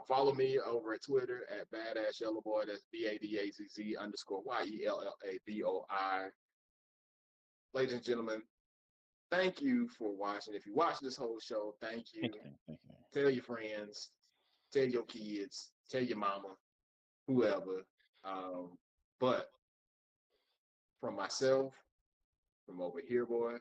Follow me over at Twitter at Badass Yellow Boy. That's BADAZZ underscore YELLABOI. Ladies and gentlemen, thank you for watching. If you watch this whole show, thank you. Thank you. Tell your friends, tell your kids, tell your mama, whoever. Um, but from myself, from Over Here Boy,